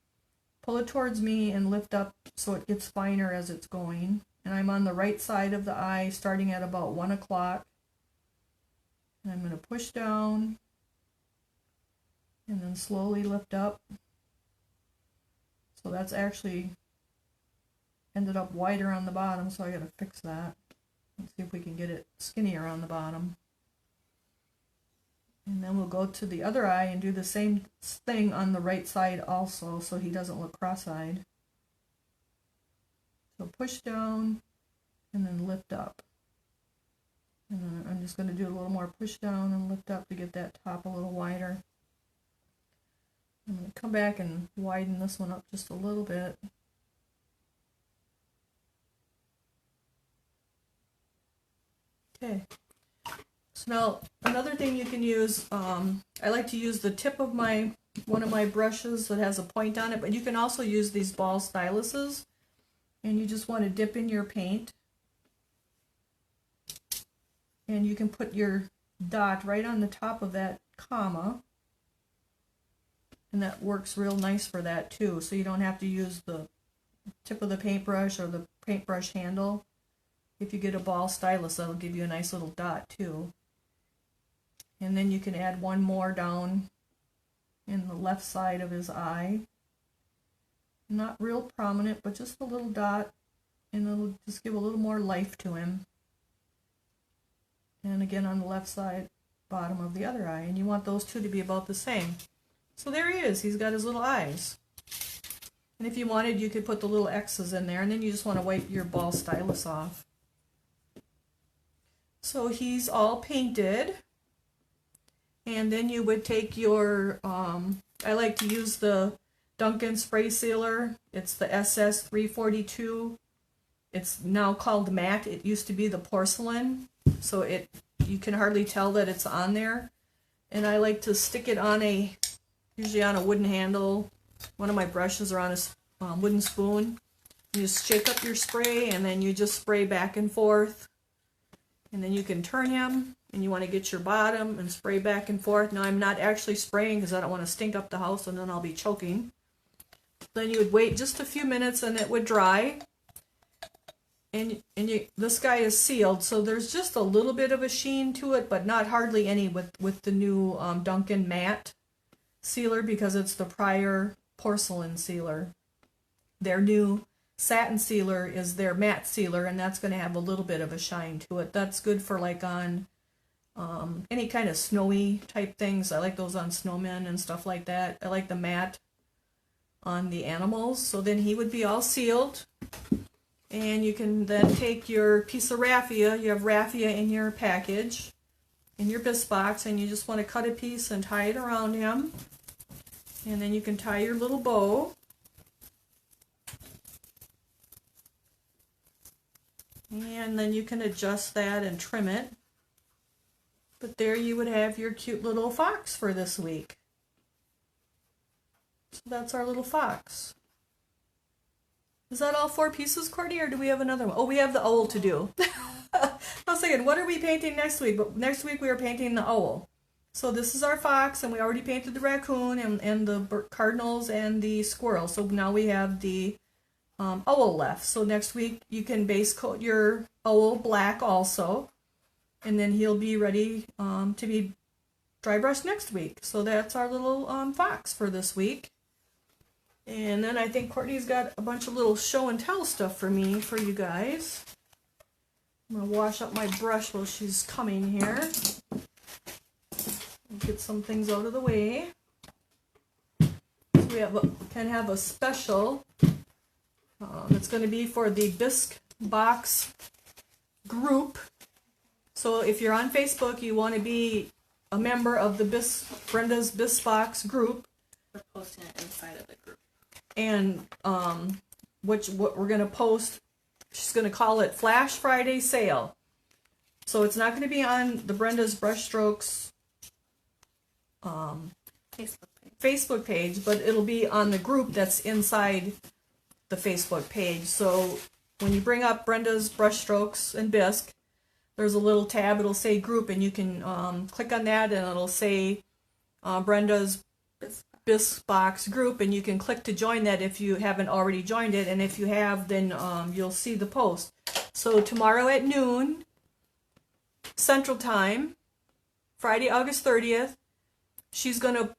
Speaker 1: pull it towards me, and lift up so it gets finer as it's going. And I'm on the right side of the eye, starting at about 1 o'clock. And I'm going to push down, and then slowly lift up. So that's actually ended up wider on the bottom, so I got to fix that. Let's see if we can get it skinnier on the bottom. And then we'll go to the other eye and do the same thing on the right side also, so he doesn't look cross-eyed. So push down and then lift up. And then I'm just going to do a little more push down and lift up to get that top a little wider. I'm going to come back and widen this one up just a little bit. Okay. So now another thing you can use, I like to use the tip of one of my brushes that has a point on it, but you can also use these ball styluses, and you just want to dip in your paint, and you can put your dot right on the top of that comma, and that works real nice for that too, so you don't have to use the tip of the paintbrush or the paintbrush handle. If you get a ball stylus, that'll give you a nice little dot too. And then you can add one more down in the left side of his eye. Not real prominent, but just a little dot, and it'll just give a little more life to him. And again on the left side, bottom of the other eye. And you want those two to be about the same. So there he is. He's got his little eyes. And if you wanted, you could put the little X's in there, and then you just want to wipe your ball stylus off. So he's all painted. And then you would take your, I like to use the Duncan spray sealer. It's the SS342. It's now called matte. It used to be the porcelain, so you can hardly tell that it's on there. And I like to stick it on usually on a wooden handle. One of my brushes are on a wooden spoon. You just shake up your spray, and then you just spray back and forth. And then you can turn him, and you want to get your bottom and spray back and forth. Now I'm not actually spraying because I don't want to stink up the house and then I'll be choking. Then you would wait just a few minutes and it would dry. And this guy is sealed, so there's just a little bit of a sheen to it, but not hardly any with the new Duncan matte sealer, because it's the prior porcelain sealer. Their new satin sealer is their matte sealer, and that's going to have a little bit of a shine to it. That's good for like on any kind of snowy type things. I like those on snowmen and stuff like that. I like the matte on the animals. So then he would be all sealed, and you can then take your piece of raffia. You have raffia in your package, in your bisque box, and you just want to cut a piece and tie it around him, and then you can tie your little bow. And then you can adjust that and trim it. But there you would have your cute little fox for this week. So that's our little fox. Is that all 4 pieces, Courtney, or do we have another one? Oh, we have the owl to do. I was thinking, what are we painting next week? But next week we are painting the owl. So this is our fox, and we already painted the raccoon and the cardinals and the squirrel. So now we have the owl left. So next week you can base coat your owl black also, and then he'll be ready to be dry brushed next week. So that's our little fox for this week. And then I think Courtney's got a bunch of little show and tell stuff for you guys. I'm gonna wash up my brush while she's coming here. Get some things out of the way. So we can have a special. It's going to be for the Bisque box group. So if you're on Facebook, you want to be a member of the Brenda's Bisque box group.
Speaker 2: We're posting it inside of the group.
Speaker 1: And what we're going to post, she's going to call it Flash Friday Sale. So it's not going to be on the Brenda's Brushstrokes Facebook page, but it'll be on the group that's inside the Facebook page. So when you bring up Brenda's Brushstrokes and Bisque, there's a little tab, it'll say group, and you can click on that, and it'll say Brenda's Bisque box group, and you can click to join that if you haven't already joined it, and if you have, then you'll see the post. So tomorrow at noon Central Time, Friday, August 30th, she's going to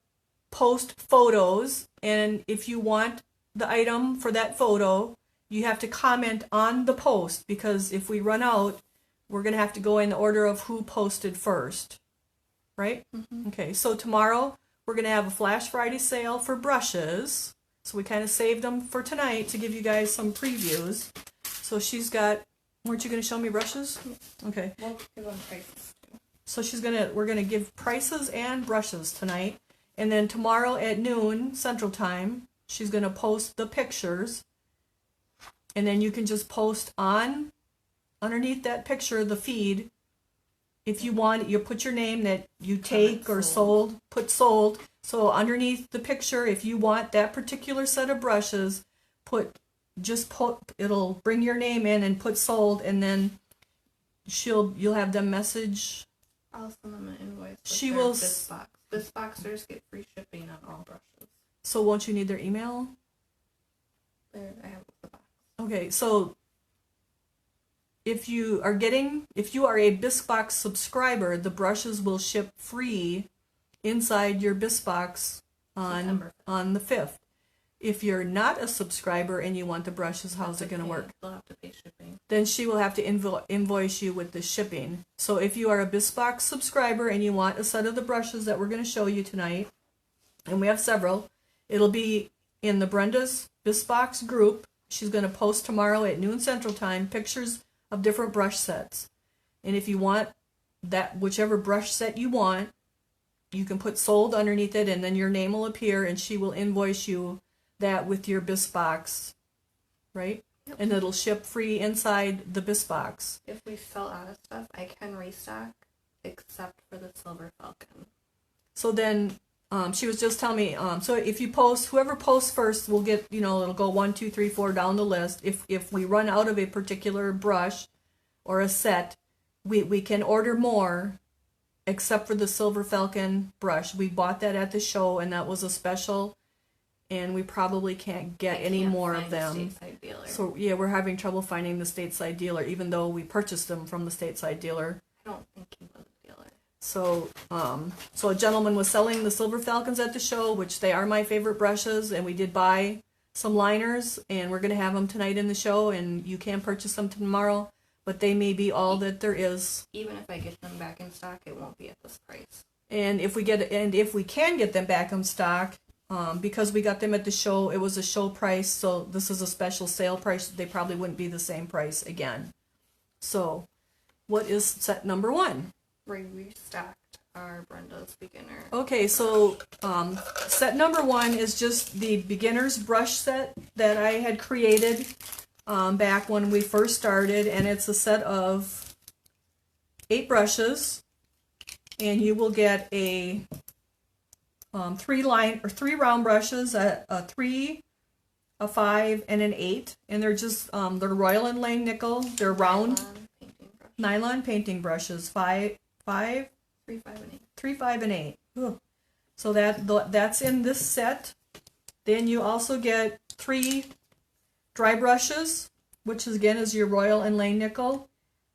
Speaker 1: post photos, and if you want the item for that photo, you have to comment on the post, because if we run out, we're going to have to go in the order of who posted first, right? Mm-hmm. Okay, so tomorrow we're going to have a Flash Friday sale for brushes, so we kind of saved them for tonight to give you guys some previews. So she's got, weren't you going to show me brushes? Okay.
Speaker 2: We'll give them prices too.
Speaker 1: So we're going to give prices and brushes tonight, and then tomorrow at noon Central Time, she's going to post the pictures, and then you can just post underneath that picture, the feed. If you want, you put your name that you take or sold, put sold. So underneath the picture, if you want that particular set of brushes, it'll bring your name in and put sold, and then you'll have them message.
Speaker 2: I'll send them an invoice.
Speaker 1: She will.
Speaker 2: Bisque box. Bisque boxers get free shipping on all brushes.
Speaker 1: So won't you need their email?
Speaker 2: There, I have the box.
Speaker 1: Okay, so if you are a Bisque box subscriber, the brushes will ship free inside your Bisque box on the 5th. If you're not a subscriber and you want the brushes, how's it going to work?
Speaker 2: They'll have to pay shipping.
Speaker 1: Then she will have to invoice you with the shipping. So if you are a Bisque box subscriber and you want a set of the brushes that we're going to show you tonight, and we have several, it'll be in the Brenda's Bisque box group. She's going to post tomorrow at noon Central Time pictures of different brush sets. And if you want that, whichever brush set you want, you can put sold underneath it, and then your name will appear, and she will invoice you that with your Bisque box, right? Yep. And it'll ship free inside the Bisque box.
Speaker 2: If we sell out of stuff, I can restock, except for the Silver Falcon.
Speaker 1: So then, she was just telling me, so if you post, whoever posts first will get, it'll go 1, 2, 3, 4 down the list. If we run out of a particular brush or a set, we can order more, except for the Silver Falcon brush. We bought that at the show, and that was a special, and we probably can't get any more of them. So yeah, we're having trouble finding the stateside dealer, even though we purchased them from the stateside dealer.
Speaker 2: I don't think he was a dealer.
Speaker 1: So so a gentleman was selling the Silver Falcons at the show, which they are my favorite brushes, and we did buy some liners, and we're gonna have them tonight in the show, and you can purchase them tomorrow. But they may be all that there is.
Speaker 2: Even if I get them back in stock, it won't be at this price.
Speaker 1: And if we can get them back in stock, because we got them at the show, it was a show price. So this is a special sale price. They probably wouldn't be the same price again. So, what is set number 1?
Speaker 2: We restocked our Brenda's beginner.
Speaker 1: Okay, so set number 1 is just the beginner's brush set that I had created. Back when we first started, and it's a set of 8 brushes, and you will get a 3 round brushes, a 3, a 5, and an 8, and they're just they're Royal and Lang nickel. They're round nylon painting brushes. 3, 5, and 8. Ooh. So that's in this set. Then you also get 3 dry brushes, which again is your Royal and Lang nickel,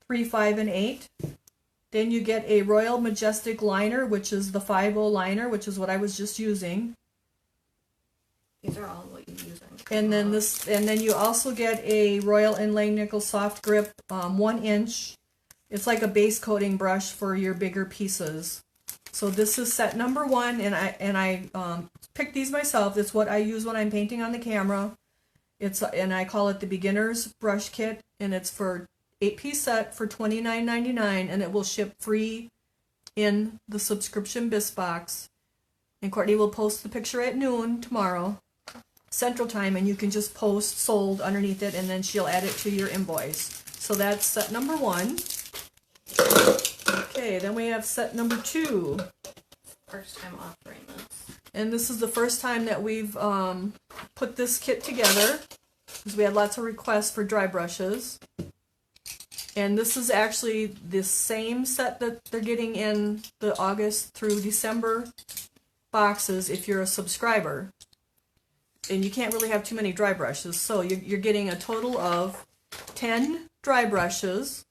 Speaker 1: 3, 5, and 8. Then you get a Royal Majestic liner, which is the 5.0 liner, which is what I was just using.
Speaker 2: These are all what you're using.
Speaker 1: And then you also get a Royal and Lang nickel soft grip, 1 inch. It's like a base coating brush for your bigger pieces. So this is set number 1, and I picked these myself. It's what I use when I'm painting on the camera. And I call it the beginner's brush kit, and it's for 8-piece set for $29.99, and it will ship free in the subscription Bisque box. And Courtney will post the picture at noon tomorrow, Central Time, and you can just post sold underneath it, and then she'll add it to your invoice. So that's set number 1. Okay, then we have set number 2.
Speaker 2: First time offering this.
Speaker 1: And this is the first time that we've put this kit together, because we had lots of requests for dry brushes. And this is actually the same set that they're getting in the August through December boxes if you're a subscriber. And you can't really have too many dry brushes, so you're getting a total of 10 dry brushes.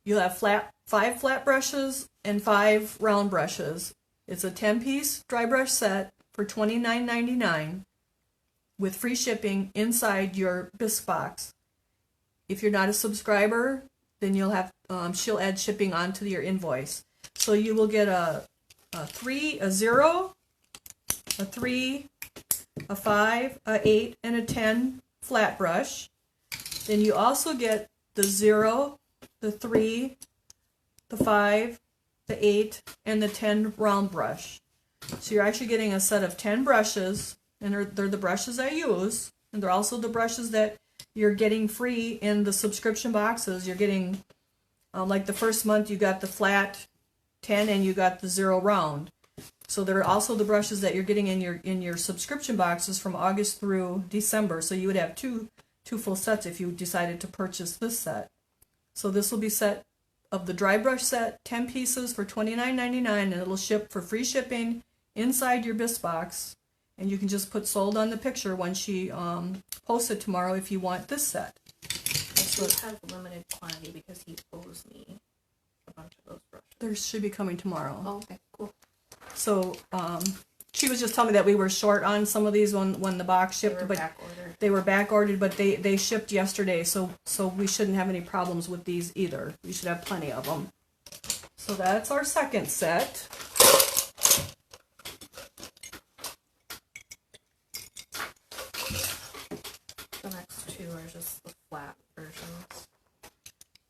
Speaker 1: You'll have 5 flat brushes and 5 round brushes. It's a 10-piece dry brush set for $29.99 with free shipping inside your Bisque box. If you're not a subscriber, then you'll have she'll add shipping onto your invoice. So you will get a 3, a 0, a 3, a 5, a 8, and a 10 flat brush. Then you also get the 0, the 3, the 5, the 8, and the 10 round brush. So you're actually getting a set of 10 brushes, and they're the brushes I use, and they're also the brushes that you're getting free in the subscription boxes. You're getting, like the first month you got the flat 10 and you got the 0 round. So they're also the brushes that you're getting in your subscription boxes from August through December. So you would have two full sets if you decided to purchase this set. So this will be set of the dry brush set, 10 pieces for $29.99, and it'll ship for free shipping inside your Bisque box. And you can just put sold on the picture when she posts it tomorrow if you want this set.
Speaker 2: This has limited quantity because he owes me a bunch of those brushes.
Speaker 1: They should be coming tomorrow.
Speaker 2: Oh, okay, cool.
Speaker 1: So she was just telling me that we were short on some of these when the box shipped. They were back ordered, but they shipped yesterday, so we shouldn't have any problems with these either. We should have plenty of them. So that's our second set.
Speaker 2: The next 2 are just the flat versions.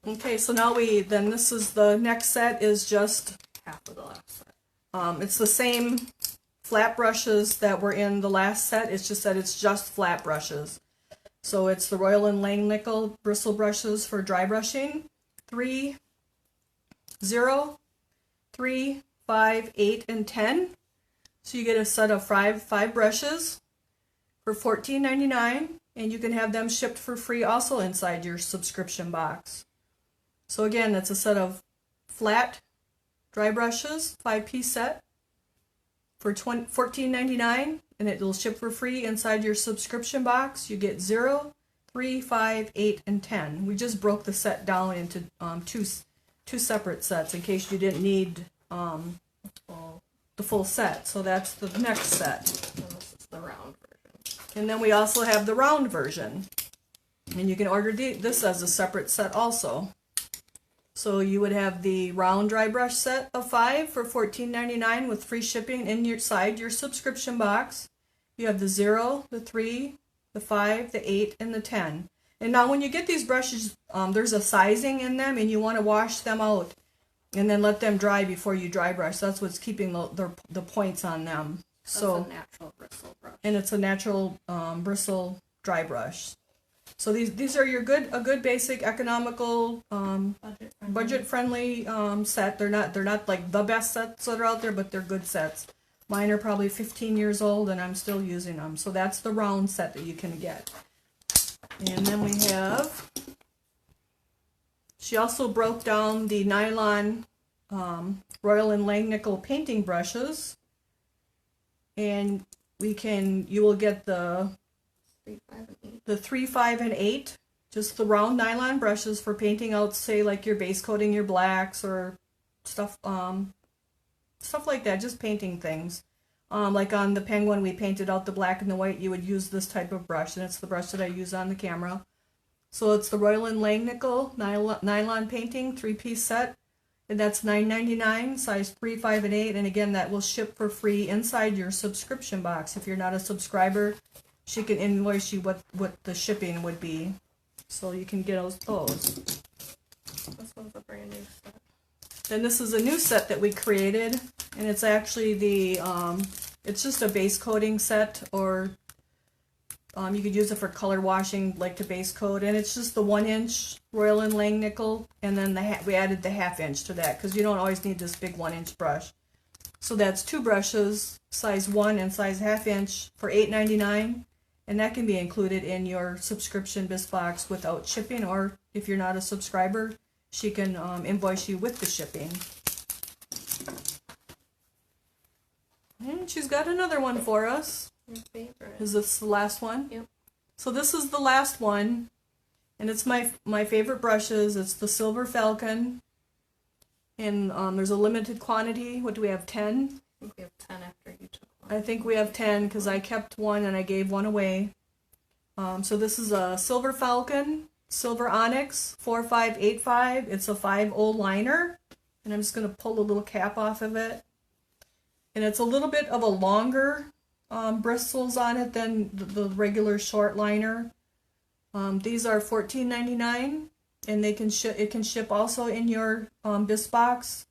Speaker 1: Okay, so now this is the next set is just
Speaker 2: Half of the last set.
Speaker 1: It's the same flat brushes that were in the last set. It's just that it's just flat brushes. So it's the Royal and Lang nickel bristle brushes for dry brushing. 3, 0, 3, 5, 8, and 10. So you get a set of five brushes for $14.99, and you can have them shipped for free also inside your subscription box. So again, it's a set of flat dry brushes, 5-piece set for $14.99, and it will ship for free inside your subscription box. You get 0, 3, 5, 8, and 10. We just broke the set down into two separate sets in case you didn't need the full set. So that's the next set.
Speaker 2: And this is the round version.
Speaker 1: And then we also have the round version. And you can order this as a separate set also. So you would have the round dry brush set of 5 for $14.99 with free shipping inside your subscription box. You have the 0, the 3, the 5, the 8, and the 10. And now when you get these brushes, there's a sizing in them, and you want to wash them out and then let them dry before you dry brush. That's what's keeping the points on them. So
Speaker 2: that's a natural bristle brush.
Speaker 1: And it's a natural bristle dry brush. So these are a good basic economical budget friendly set. They're not like the best sets that are out there, but they're good sets. Mine are probably 15 years old and I'm still using them. So that's the round set that you can get. And then we have, she also broke down the nylon Royal and Langnickel painting brushes, and you will get the
Speaker 2: 3, 5, and 8.
Speaker 1: The 3, 5, and 8, just the round nylon brushes for painting out, say, like your base coating, your blacks, or stuff like that, just painting things. Like on the Penguin, we painted out the black and the white. You would use this type of brush, and it's the brush that I use on the camera. So it's the Royal and Langnickel nylon painting 3-piece set, and that's $9.99, size 3, 5, and 8. And again, that will ship for free inside your subscription box. If you're not a subscriber, she can invoice you what the shipping would be, so you can get those.
Speaker 2: This one's a brand new set.
Speaker 1: Then this is a new set that we created, and it's actually it's just a base coating set, or you could use it for color washing, like to base coat, and it's just the 1-inch Royal and Langnickel, and then we added the 1/2 inch to that, because you don't always need this big 1-inch brush. So that's 2 brushes, size 1 and size 1/2 inch, for $8.99. And that can be included in your subscription Bisque box without shipping, or if you're not a subscriber, she can invoice you with the shipping. And she's got another one for us.
Speaker 2: Your favorite.
Speaker 1: Is this the last one?
Speaker 2: Yep.
Speaker 1: So this is the last one, and it's my favorite brushes. It's the Silver Falcon, and there's a limited quantity. What do we have, 10?
Speaker 2: I think we have 10 after you took one.
Speaker 1: I think we have 10 because I kept one and I gave one away. So this is a Silver Falcon, Silver Onyx, 4585. It's a 5.0 liner, and I'm just going to pull a little cap off of it. And it's a little bit of a longer bristles on it than the regular short liner. These are $14.99, and it can ship also in your Bisque box.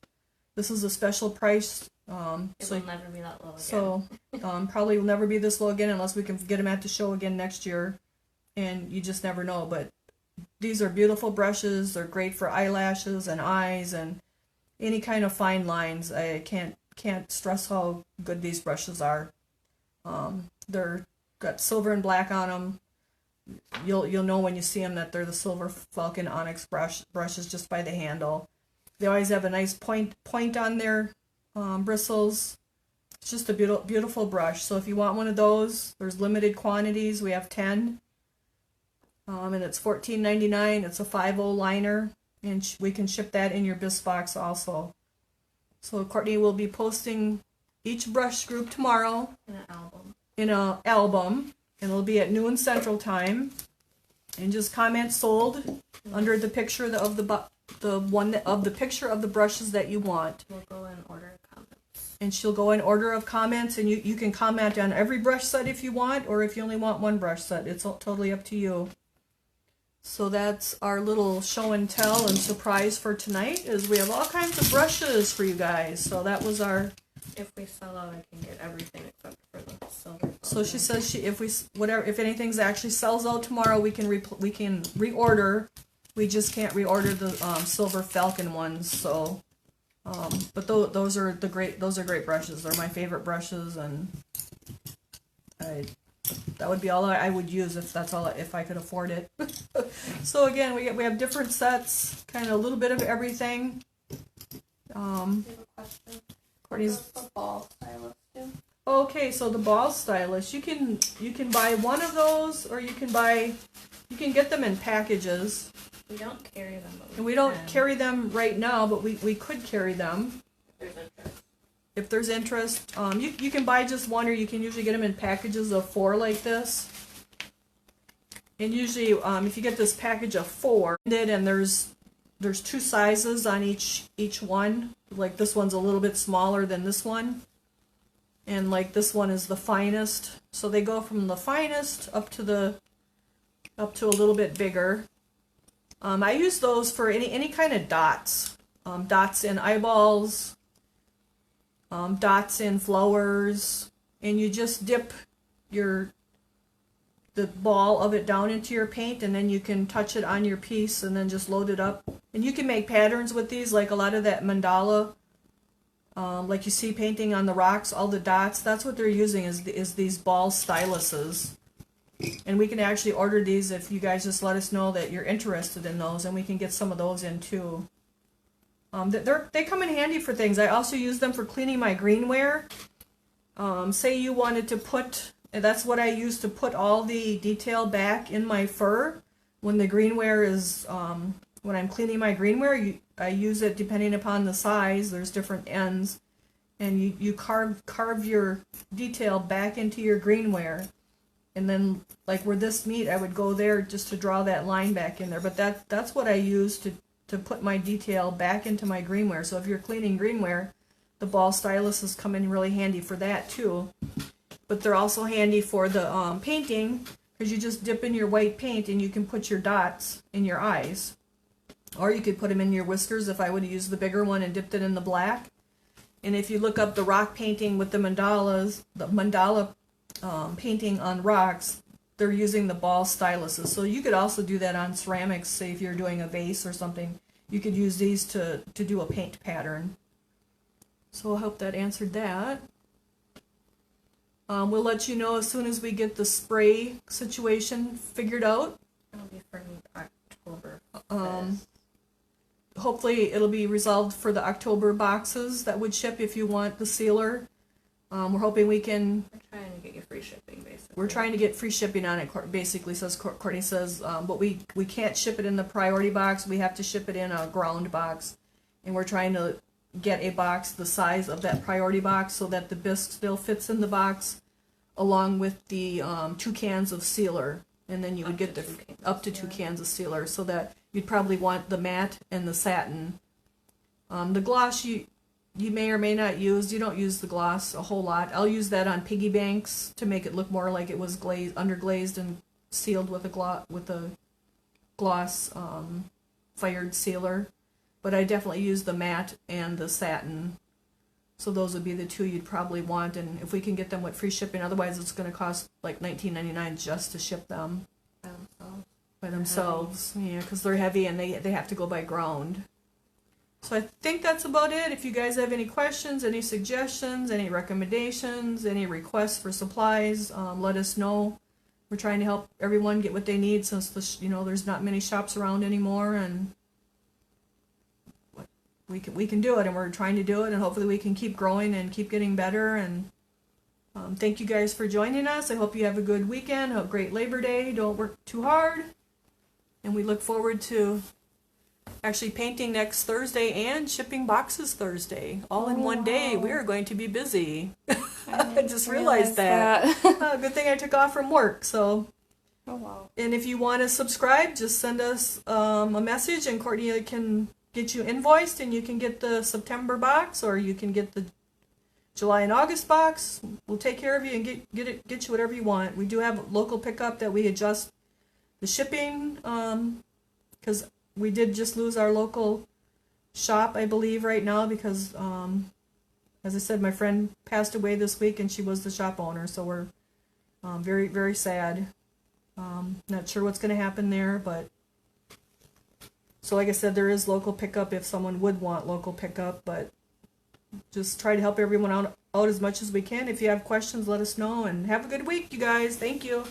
Speaker 1: This is a special price.
Speaker 2: It will never be that low again.
Speaker 1: So probably will never be this low again unless we can get them at the show again next year, and you just never know. But these are beautiful brushes. They're great for eyelashes and eyes and any kind of fine lines. I can't stress how good these brushes are. They're got silver and black on them. You'll know when you see them that they're the Silver Falcon Onyx brushes just by the handle. They always have a nice point on their bristles. It's just a beautiful brush. So if you want one of those, there's limited quantities. We have 10, and it's $14.99. It's a 5.0 liner, and we can ship that in your Bisque box also. So Courtney will be posting each brush group tomorrow in an album, and it'll be at noon Central Time. And just comment "sold" under the picture of the picture of the brushes that you want.
Speaker 2: We'll go in order of comments.
Speaker 1: And she'll go in order of comments, and you can comment on every brush set if you want, or if you only want one brush set. It's totally up to you. So that's our little show and tell and surprise for tonight, is we have all kinds of brushes for you guys. So that was our...
Speaker 2: If we sell out, I can get everything except for the silver.
Speaker 1: So she says if anything's actually sells out tomorrow, we can reorder. We just can't reorder the Silver Falcon ones. So, but those are great brushes. They're my favorite brushes, and that would be all I would use if that's all if I could afford it. So again, we have different sets, kind of a little bit of everything.
Speaker 2: I have a question.
Speaker 1: Courtney's
Speaker 2: What's the ball stylus do?
Speaker 1: okay. So the ball stylus, you can buy one of those, or you can get them in packages.
Speaker 2: We don't carry them. But
Speaker 1: And we don't carry them right now, but we could carry them. If there's interest, you can buy just one, or you can usually get them in packages of 4 like this. And usually, if you get this package of 4, and there's 2 sizes on each one. Like this one's a little bit smaller than this one, and like this one is the finest. So they go from the finest up to a little bit bigger. I use those for any kind of dots, dots in eyeballs. Dots in flowers, and you just dip the ball of it down into your paint, and then you can touch it on your piece and then just load it up. And you can make patterns with these, like a lot of that mandala, like you see painting on the rocks, all the dots, that's what they're using is these ball styluses. And we can actually order these if you guys just let us know that you're interested in those, and we can get some of those in too. They come in handy for things. I also use them for cleaning my greenware. Say you wanted to put, that's what I use to put all the detail back in my fur. When the greenware is, when I'm cleaning my greenware, I use it depending upon the size. There's different ends. And you carve your detail back into your greenware. And then, like where this meet, I would go there just to draw that line back in there. But that's what I use to put my detail back into my greenware. So if you're cleaning greenware, the ball styluses come in really handy for that too. But they're also handy for the painting, because you just dip in your white paint and you can put your dots in your eyes. Or you could put them in your whiskers if I would have used the bigger one and dipped it in the black. And if you look up the rock painting with the mandalas, the mandala painting on rocks, they're using the ball styluses. So you could also do that on ceramics. Say if you're doing a vase or something, you could use these to do a paint pattern. So I hope that answered that. We'll let you know as soon as we get the spray situation figured out.
Speaker 2: It'll be for October.
Speaker 1: Hopefully it'll be resolved for the October boxes that would ship if you want the sealer. We're hoping we can...
Speaker 2: We're trying to get you free shipping, basically.
Speaker 1: We're trying to get free shipping on it, basically, says Courtney says, but we can't ship it in the priority box. We have to ship it in a ground box. And we're trying to get a box the size of that priority box so that the bisque still fits in the box, along with the 2 cans of sealer. And then you would get up to 2 cans of sealer, so that you'd probably want the matte and the satin. The gloss you may or may not use. You don't use the gloss a whole lot. I'll use that on piggy banks to make it look more like it was underglazed and sealed with a gloss fired sealer. But I definitely use the matte and the satin. So those would be the 2 you'd probably want, and if we can get them with free shipping, otherwise it's going to cost like $19.99 just to ship them by themselves. Yeah, because they're heavy and they have to go by ground. So I think that's about it. If you guys have any questions, any suggestions, any recommendations, any requests for supplies, let us know. We're trying to help everyone get what they need, since there's not many shops around anymore, and we can do it, and we're trying to do it, and hopefully we can keep growing and keep getting better. And thank you guys for joining us. I hope you have a good weekend, a great Labor Day. Don't work too hard, and we look forward to actually painting next Thursday and shipping boxes Thursday, all in one day. We are going to be busy. I just realized that. Good thing I took off from work. So, and if you want to subscribe, just send us a message, and Courtney can get you invoiced, and you can get the September box, or you can get the July and August box. We'll take care of you and get you whatever you want. We do have local pickup that we adjust the shipping, because we did just lose our local shop, I believe, right now, because, as I said, my friend passed away this week, and she was the shop owner, so we're very, very sad. Not sure what's going to happen there, but... So like I said, there is local pickup if someone would want local pickup, but just try to help everyone out out as much as we can. If you have questions, let us know, and have a good week, you guys. Thank you.